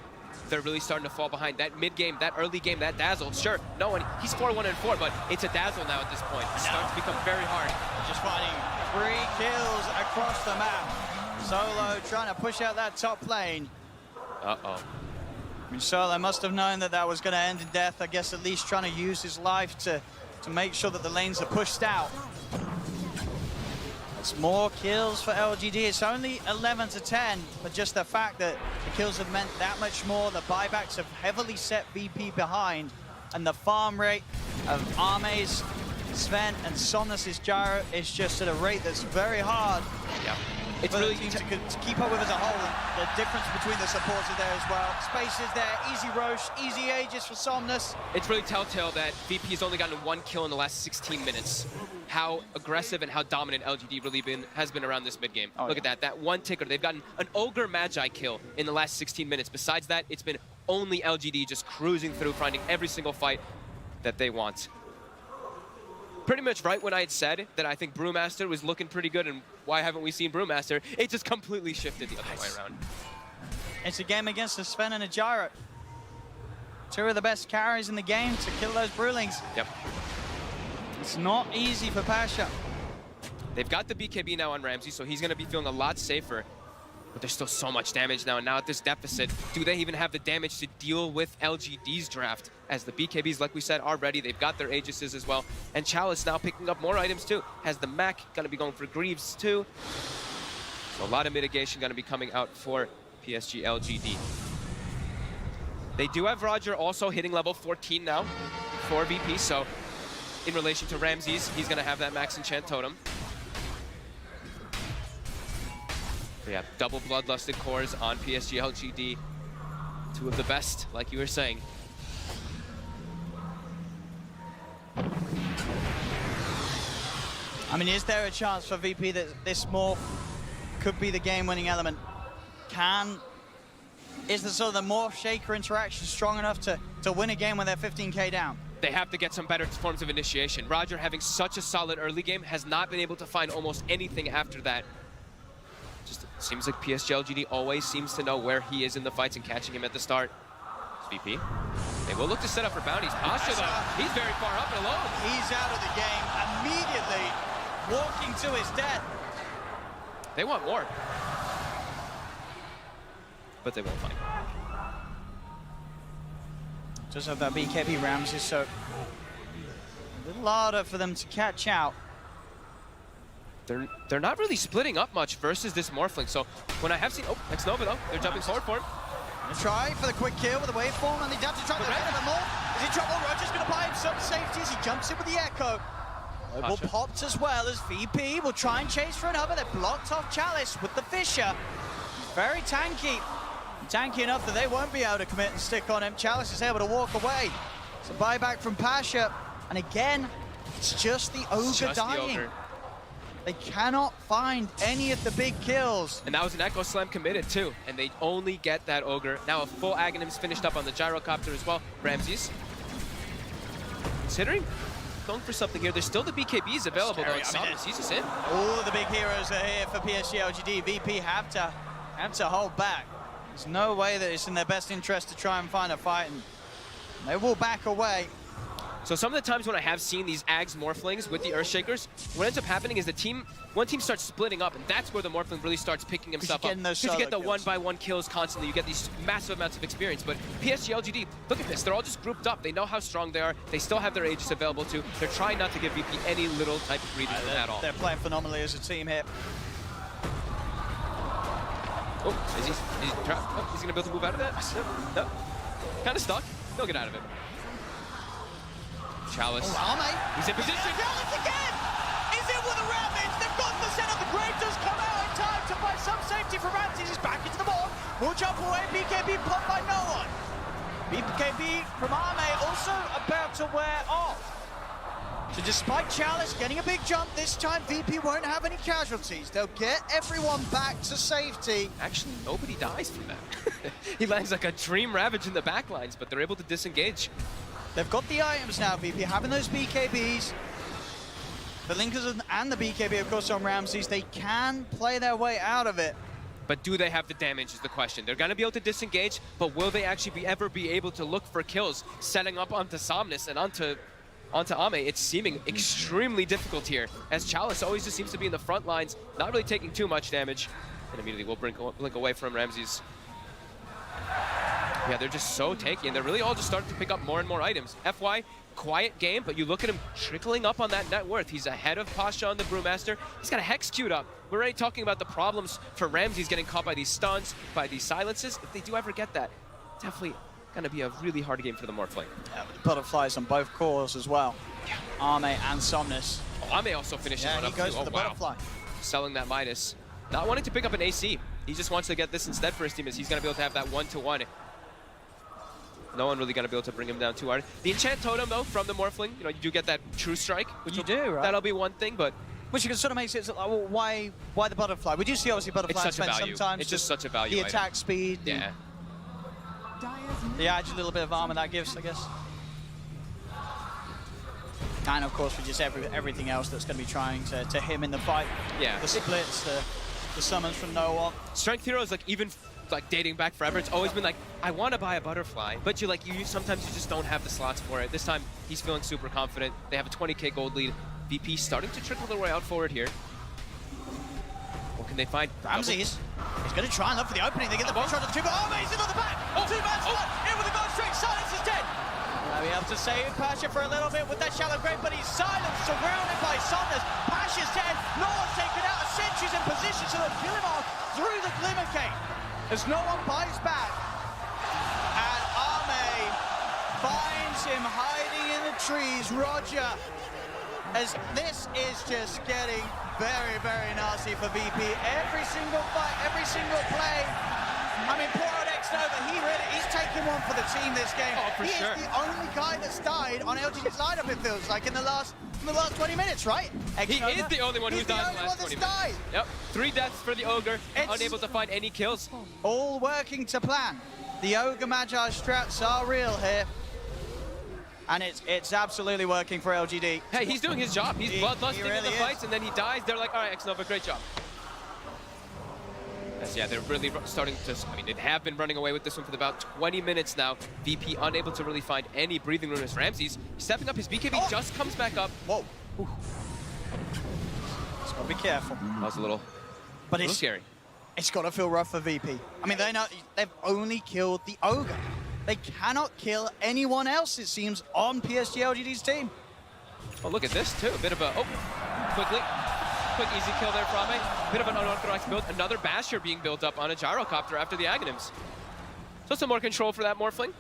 they're really starting to fall behind. That mid game, that early game, that dazzle, sure, no one, he's 4-1-4, but it's a dazzle now at this point. It's starting to become very hard. Just finding 3 kills across the map. Solo trying to push out that top lane. Uh-oh. I mean, Solo must have known that that was going to end in death. I guess at least trying to use his life to make sure that the lanes are pushed out. It's more kills for LGD. It's only 11 to 10, but just the fact that the kills have meant that much more. The buybacks have heavily set VP behind, and the farm rate of Arme's, Sven, and Somnus's Gyro is just at a rate that's very hard. Yeah. It's for really the team to keep up with as a whole. The difference between the supports are there as well. Space is there, easy Roche, easy Aegis for Somnus. It's really telltale that VP has only gotten 1 kill in the last 16 minutes. How aggressive and how dominant LGD really has been around this mid game. Look at that one ticker. They've gotten an Ogre Magi kill in the last 16 minutes. Besides that, it's been only LGD just cruising through, finding every single fight that they want. Pretty much right when I had said that I think Brewmaster was looking pretty good and why haven't we seen Brewmaster, it just completely shifted the other way around. It's a game against a Sven and a Gyro. Two of the best carries in the game to kill those Brewlings. Yep. It's not easy for Pasha. They've got the BKB now on Ramsey, so he's going to be feeling a lot safer. But there's still so much damage now, and now at this deficit, do they even have the damage to deal with LGD's draft? As the BKBs, like we said, are ready. They've got their Aegises as well. And Chalice now picking up more items too. Has the Mac, going to be going for Greaves too. So a lot of mitigation going to be coming out for PSG.LGD. They do have Roger also hitting level 14 now for VP, so in relation to Ramses, he's going to have that max enchant totem. But yeah, double bloodlusted cores on PSG.LGD. Two of the best, like you were saying. I mean, is there a chance for VP that this morph could be the game-winning element? Is the sort of the morph shaker interaction strong enough to win a game when they're 15k down? They have to get some better forms of initiation. Roger, having such a solid early game, has not been able to find almost anything after that. Just seems like PSG.LGD always seems to know where he is in the fights and catching him at the start. It's VP. They will look to set up for bounties. Pasha, though, he's very far up and alone. He's out of the game immediately, walking to his death. They want more. But they won't find him. Just have that BKB Ramses, so a little harder for them to catch out. They're not really splitting up much versus this Morphling. So when I have seen, oh, Ex Nova though, they're jumping forward for him. Gonna try for the quick kill with the waveform, and they have to try to get a bit more. Is he trouble? Roger's gonna buy himself safety as he jumps in with the Echo. Will popped as well as VP will try and chase for another. They're blocked off Chalice with the Fisher. Very tanky. Tanky enough that they won't be able to commit and stick on him. Chalice is able to walk away. It's a buyback from Pasha. And again, it's just the Ogre dying. They cannot find any of the big kills. And that was an Echo Slam committed too. And they only get that Ogre. Now a full Aghanim's finished up on the Gyrocopter as well. Ramses. Considering going for something here, there's still the BKBs available though. He's just in. All the big heroes are here for PSG.LGD. VP have to hold back. There's no way that it's in their best interest to try and find a fight, and they will back away. So some of the times when I have seen these Ags Morphlings with the Earthshakers, what ends up happening is one team starts splitting up, and that's where the Morphling really starts picking himself up. Because you get the one-by-one kills constantly, you get these massive amounts of experience. But PSG.LGD, look at this, they're all just grouped up. They know how strong they are. They still have their Aegis available too. They're trying not to give VP any little type of breathing room at all. They're playing phenomenally as a team here. Oh, is he trapped? Oh, he's gonna be able to move out of that? No. Kind of stuck. He'll get out of it. Chalice. Oh, Arme. He's in position. Chalice again! Is it with a Ravage? They've got the center. The Grave does come out in time to find some safety for Ramses. He's back into the ball. Will jump away. BKB popped by no one. BKB from Arme also about to wear off. So despite Chalice getting a big jump, this time VP won't have any casualties. They'll get everyone back to safety. Actually, nobody dies from that. He lands like a Dream Ravage in the backlines, but they're able to disengage. They've got the items now, VP, having those BKBs. The Linkers and the BKB, of course, on Ramses. They can play their way out of it. But do they have the damage is the question. They're going to be able to disengage, but will they actually ever be able to look for kills, setting up onto Somnus and onto Ame? It's seeming extremely difficult here, as Chalice always just seems to be in the front lines, not really taking too much damage. And immediately we'll blink away from Ramses. Yeah, they're just so tanky, and they're really all just starting to pick up more and more items. FY, quiet game, but you look at him trickling up on that net worth. He's ahead of Pasha on the Brewmaster. He's got a Hex queued up. We're already talking about the problems for Ramses getting caught by these stuns, by these silences. If they do ever get that, definitely gonna be a really hard game for the Morphling. Yeah, with the butterflies on both cores as well. Yeah. Ame and Somnus. Oh, Ame also finishes one he up goes too. for the butterfly. Selling that Midas. Not wanting to pick up an AC. He just wants to get this instead for his team, as he's gonna be able to have that 1-to-1. No one really gonna be able to bring him down too hard. The enchant totem though from the Morphling, you know, you do get that true strike. Which you do, right? That'll be one thing, but which sort of makes it like, well, why the butterfly? We do see obviously butterflies it's such a value. sometimes. It's just such a value. The item. attack speed. Yeah. The edge, a little bit of armor that gives, I guess. And of course, for just everything else that's going to be trying to him in the fight. Yeah. The splits, the summons from no one. Strength Hero is like even like dating back forever. It's always been like, I want to buy a butterfly, but you sometimes you just don't have the slots for it. This time he's feeling super confident. They have a 20k gold lead. VP starting to trickle their way out forward here. What can they find? Ramses. He's going to try and look for the opening. They get the push on the two, but he's in on the back. Two-man spot. In with the gold streak. Silence is dead. Now be able to save Pasha for a little bit with that shallow grave, but he's silenced, surrounded by Somnus. Pasha's dead. No one's taken out. A sentry's in position, so they'll kill him off through the Glimmer Gate. As no one bites back. And Ame finds him hiding in the trees. Roger. As this is just getting very, very nasty for VP. Every single fight, every single play. I mean, poor old X-Nova, he's taking one for the team this game. Oh, for sure. He is the only guy that's died on LGD's lineup, it feels like, in the last 20 minutes, right? He is the only one who's died in the last 20 minutes. Yep, 3 deaths for the Ogre, unable to find any kills. All working to plan. The Ogre Magi strats are real here. And it's absolutely working for LGD. Hey, he's doing his job. He's bloodlusting really in the is. fights, and then he dies. They're like, all right, X-Nova, great job. Yes, yeah, they're really starting to, I mean, they have been running away with this one for about 20 minutes now. VP unable to really find any breathing room as Ramses. Stepping up, his BKB just comes back up. Whoa. Just gotta be careful. That was a little scary. It's gotta feel rough for VP. I mean, they've only killed the Ogre. They cannot kill anyone else, it seems, on PSG.LGD's team. Oh, look at this, too. A bit of a, quick easy kill there from Ame. Bit of an unorthodox build. Another Basher being built up on a Gyrocopter after the Aghanims. So some more control for that Morphling.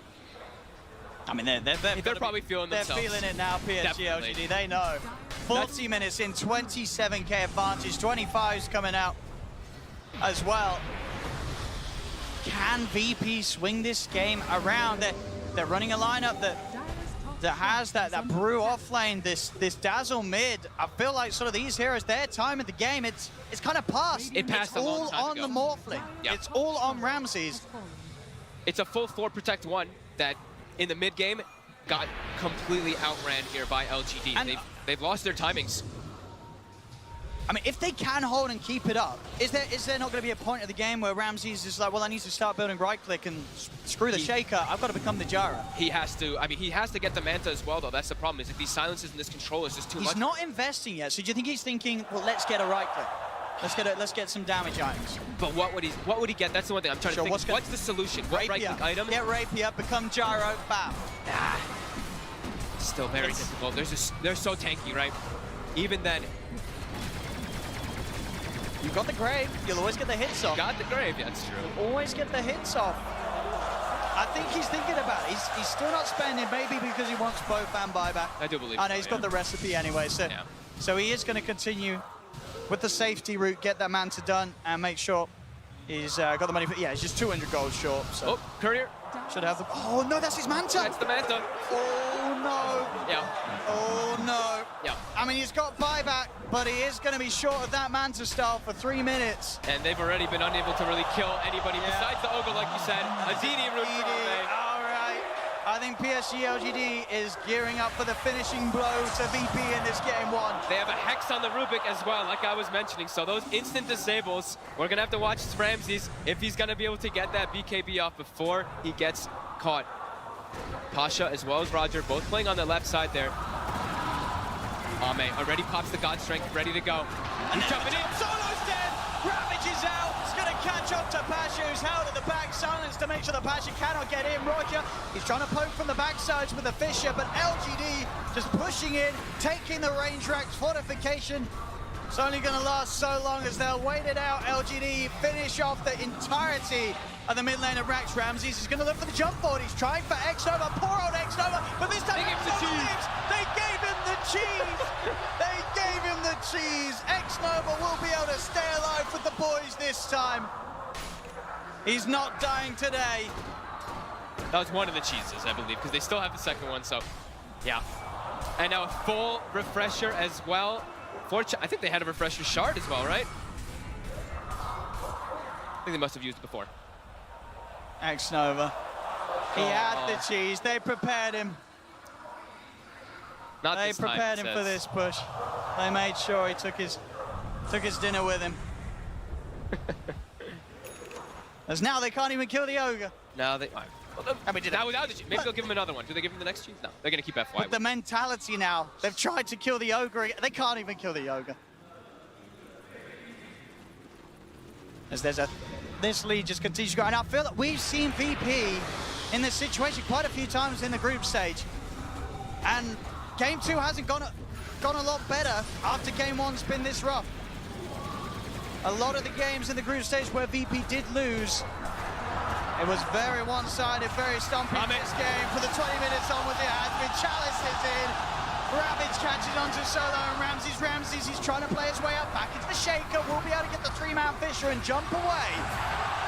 I mean, they're probably feeling themselves. They're feeling it now, PSG.LGD. They know. 40 minutes in, 27k advantage. 25's coming out as well. Can VP swing this game around? They're running a lineup that has that Brew off lane, this Dazzle mid. I feel like sort of these heroes, their time in the game, it's kind of passed. It passed a long time ago. It's all on the Morphling. Yep. It's all on Ramses. It's a full 4 Protect 1 that in the mid game got completely outran here by LGD. And they've lost their timings. I mean, if they can hold and keep it up, is there not going to be a point of the game where Ramses is like, well, I need to start building right-click and screw the Shaker. I've got to become the Jara. He has to. I mean, he has to get the Manta as well, though. That's the problem, is if these silences and this control is just too much. He's not investing yet, so do you think he's thinking, well, let's get a right-click. Let's get some damage items. But what would he get? That's the one thing I'm trying to think. What's the solution? What right-click item? Get Rapier, become Gyro, bam. Still very difficult. They're so tanky, right? Even then. You've got the Grave, you'll always get the hits off. Got the Grave, yeah, that's true. You'll always get the hits off. I think he's thinking about it. He's still not spending, maybe because he wants both and buyback. I do believe I know he's got the recipe anyway, so he is going to continue with the safety route, get that Manta done, and make sure he's got the money for, he's just 200 gold short. So. Oh, Courier. Should have the, oh no, that's his Manta. That's the Manta. Oh no. Yeah. Oh no. Yeah. I mean, he's got buyback, but he is going to be short of that Manta style for 3 minutes. And they've already been unable to really kill anybody besides the Ogre, like you said. Azini route for Ame. All right. I think PSG.LGD is gearing up for the finishing blow to VP in this game 1. They have a Hex on the Rubik as well, like I was mentioning. So those instant disables, we're going to have to watch Ramses if he's going to be able to get that BKB off before he gets caught. Pasha as well as Roger, both playing on the left side there. Ame already pops the God Strength, ready to go. And He's jumping in. Solo's dead. Ravage is out. It's going to catch up to Pasha, who's held at the back. Silence to make sure that Pasha cannot get in. Roger, he's trying to poke from the backsides with the Fisher, but LGD just pushing in, taking the range rack fortification. It's only going to last so long as they'll wait it out. LGD finish off the entirety of the mid lane of Rax. Ramses is going to look for the jump forward. He's trying for X-Nova, poor old X-Nova, but this time They gave him the cheese. They gave him the cheese. They gave him the cheese. X-Nova will be able to stay alive with the boys this time. He's not dying today. That was one of the cheeses, I believe, because they still have the second one, so yeah. And now a full refresher as well. I think they had a refresher shard as well, right? I think they must have used it before. X-Nova. He had the cheese. They prepared him. Not They this time, prepared it him for says. this push. They made sure he took his dinner with him. As now they can't even kill the ogre. No, they. I mean, Now without the cheese. Maybe they'll give him another one. Do they give him the next cheese? No, they're gonna keep FY. But the mentality now, they've tried to kill the ogre again. They can't even kill the ogre. As this lead just continues to go. And I feel that we've seen VP in this situation quite a few times in the group stage. And game 2 hasn't gone a lot better after game 1's been this rough. A lot of the games in the group stage where VP did lose, it was very one-sided, very stomping this game. For the 20 minutes onwards, it has been. Chalice is in. Ravage catches onto Solo and Ramses. Ramses, he's trying to play his way up back into the Shaker. Will be able to get the 3-man Fisher and jump away.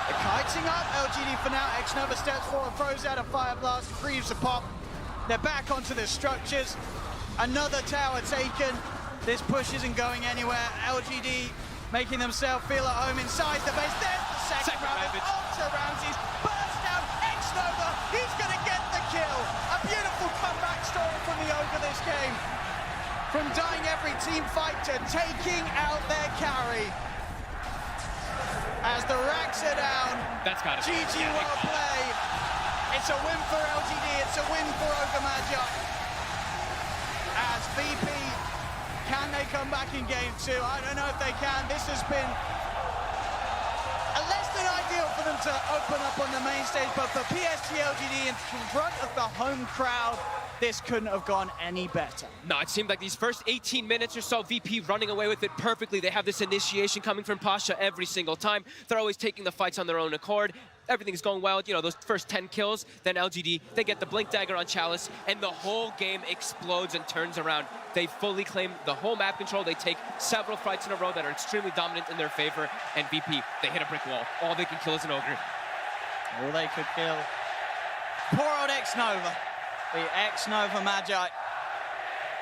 They're kiting up LGD for now. X-Nova steps forward, throws out a Fire Blast, grieves a pop. They're back onto the structures. Another tower taken. This push isn't going anywhere. LGD making themselves feel at home inside the base. There's the second Ravage onto Ramses. Burst down, X-Nova, he's going to get the kill. A beautiful comeback story from the Ogre this game. From dying every team fight to taking out their carry. As the racks are down, that's got to be. GG well play. It's a win for LGD, it's a win for Ogre Magi. As VP, can they come back in game 2? I don't know if they can. This has been less than ideal for them to open up on the main stage, but for PSG.LGD in front of the home crowd, this couldn't have gone any better. No, it seemed like these first 18 minutes or so, VP running away with it perfectly. They have this initiation coming from Pasha every single time. They're always taking the fights on their own accord. Everything's going well, you know, those first 10 kills, then LGD, they get the Blink Dagger on Chalice, and the whole game explodes and turns around. They fully claim the whole map control. They take several fights in a row that are extremely dominant in their favor, and VP, they hit a brick wall. All they can kill is an Ogre. All they could kill. Poor old X-Nova. The X-Nova Magi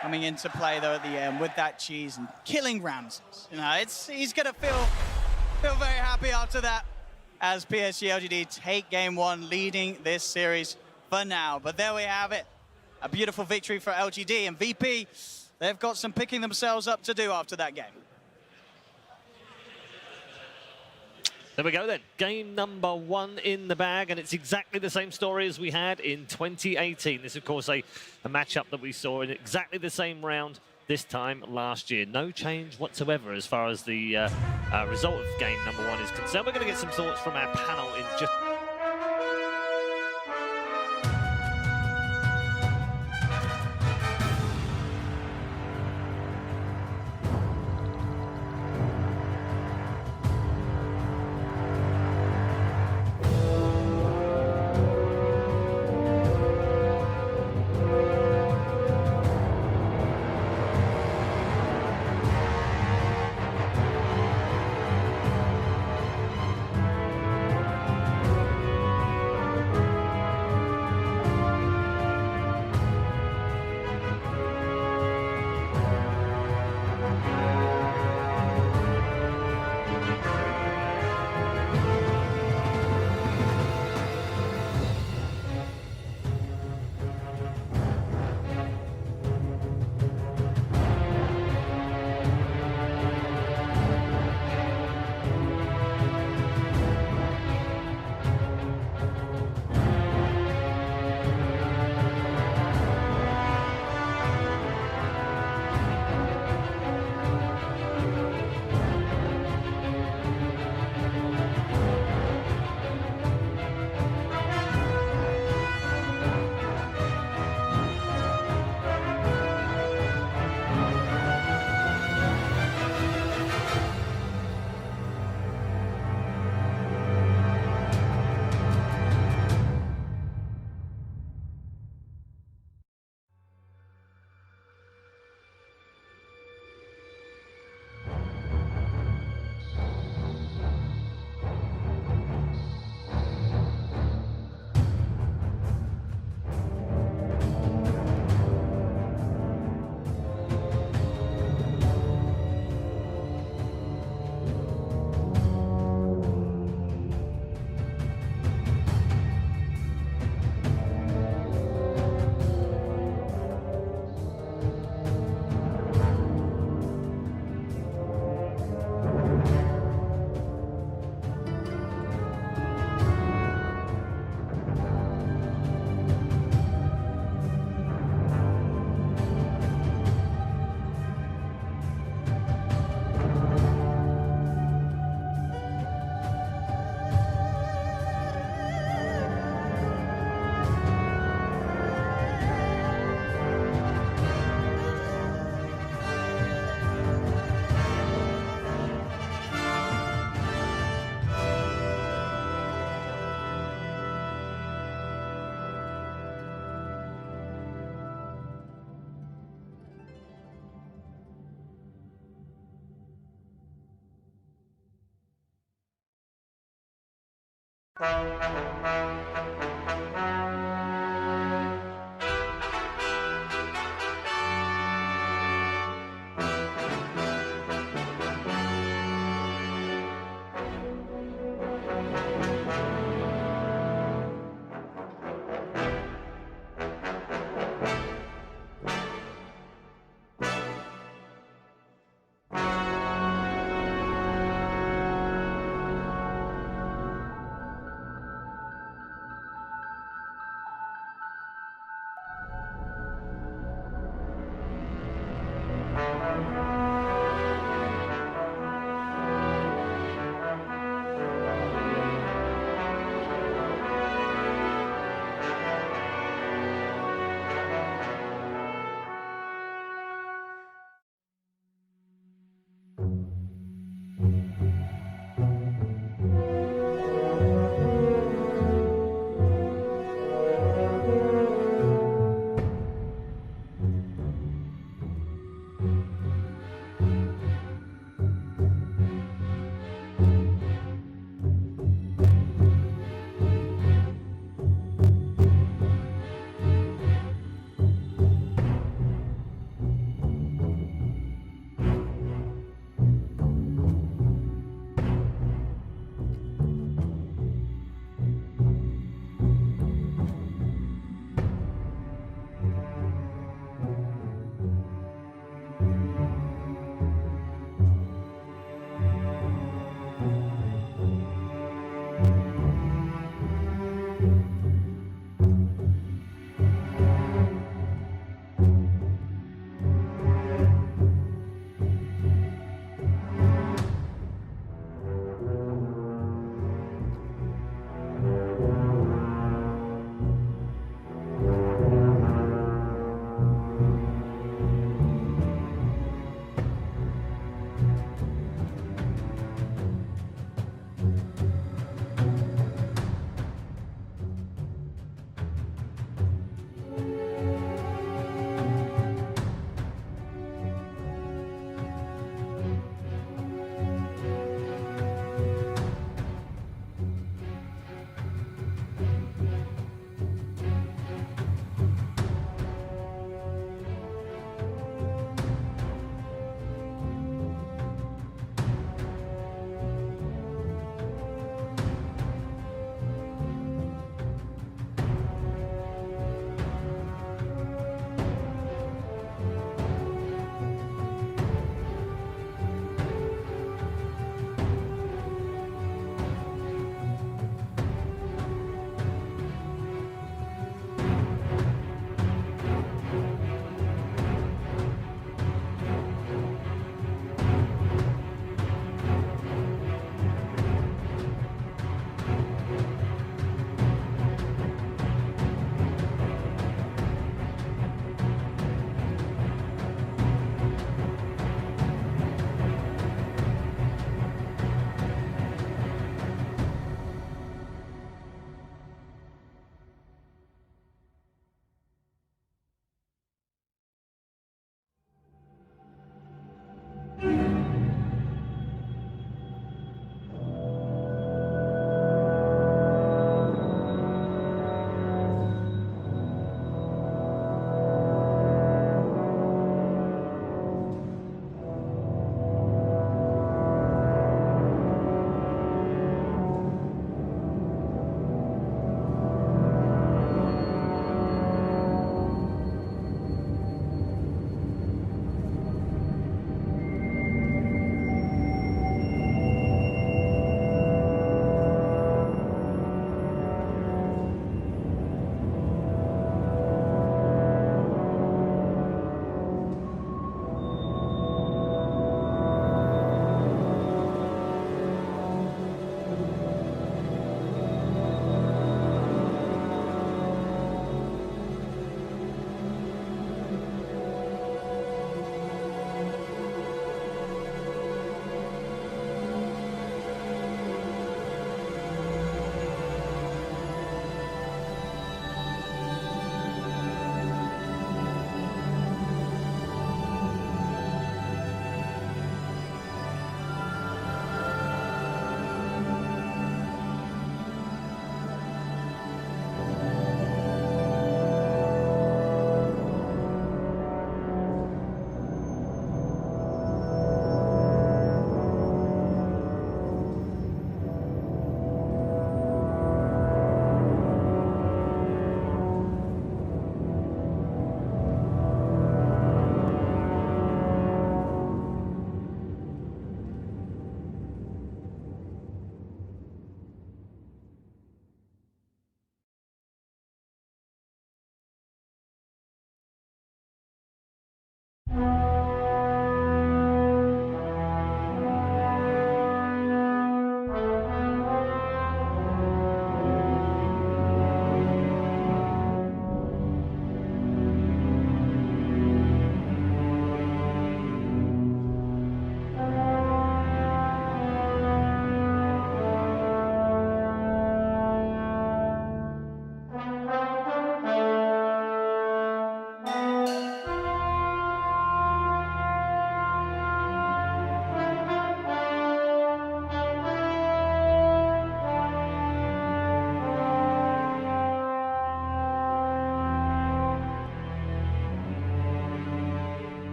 coming into play, though, at the end with that cheese and killing Ramses. You know, he's going to feel very happy after that, as PSG.LGD take game 1, leading this series for now. But there we have it. A beautiful victory for LGD, and VP, they've got some picking themselves up to do after that game. There we go then. Game number 1 in the bag, and it's exactly the same story as we had in 2018. This, of course, a matchup that we saw in exactly the same round this time last year. No change whatsoever as far as the result of game number 1 is concerned. We're going to get some thoughts from our panel in just...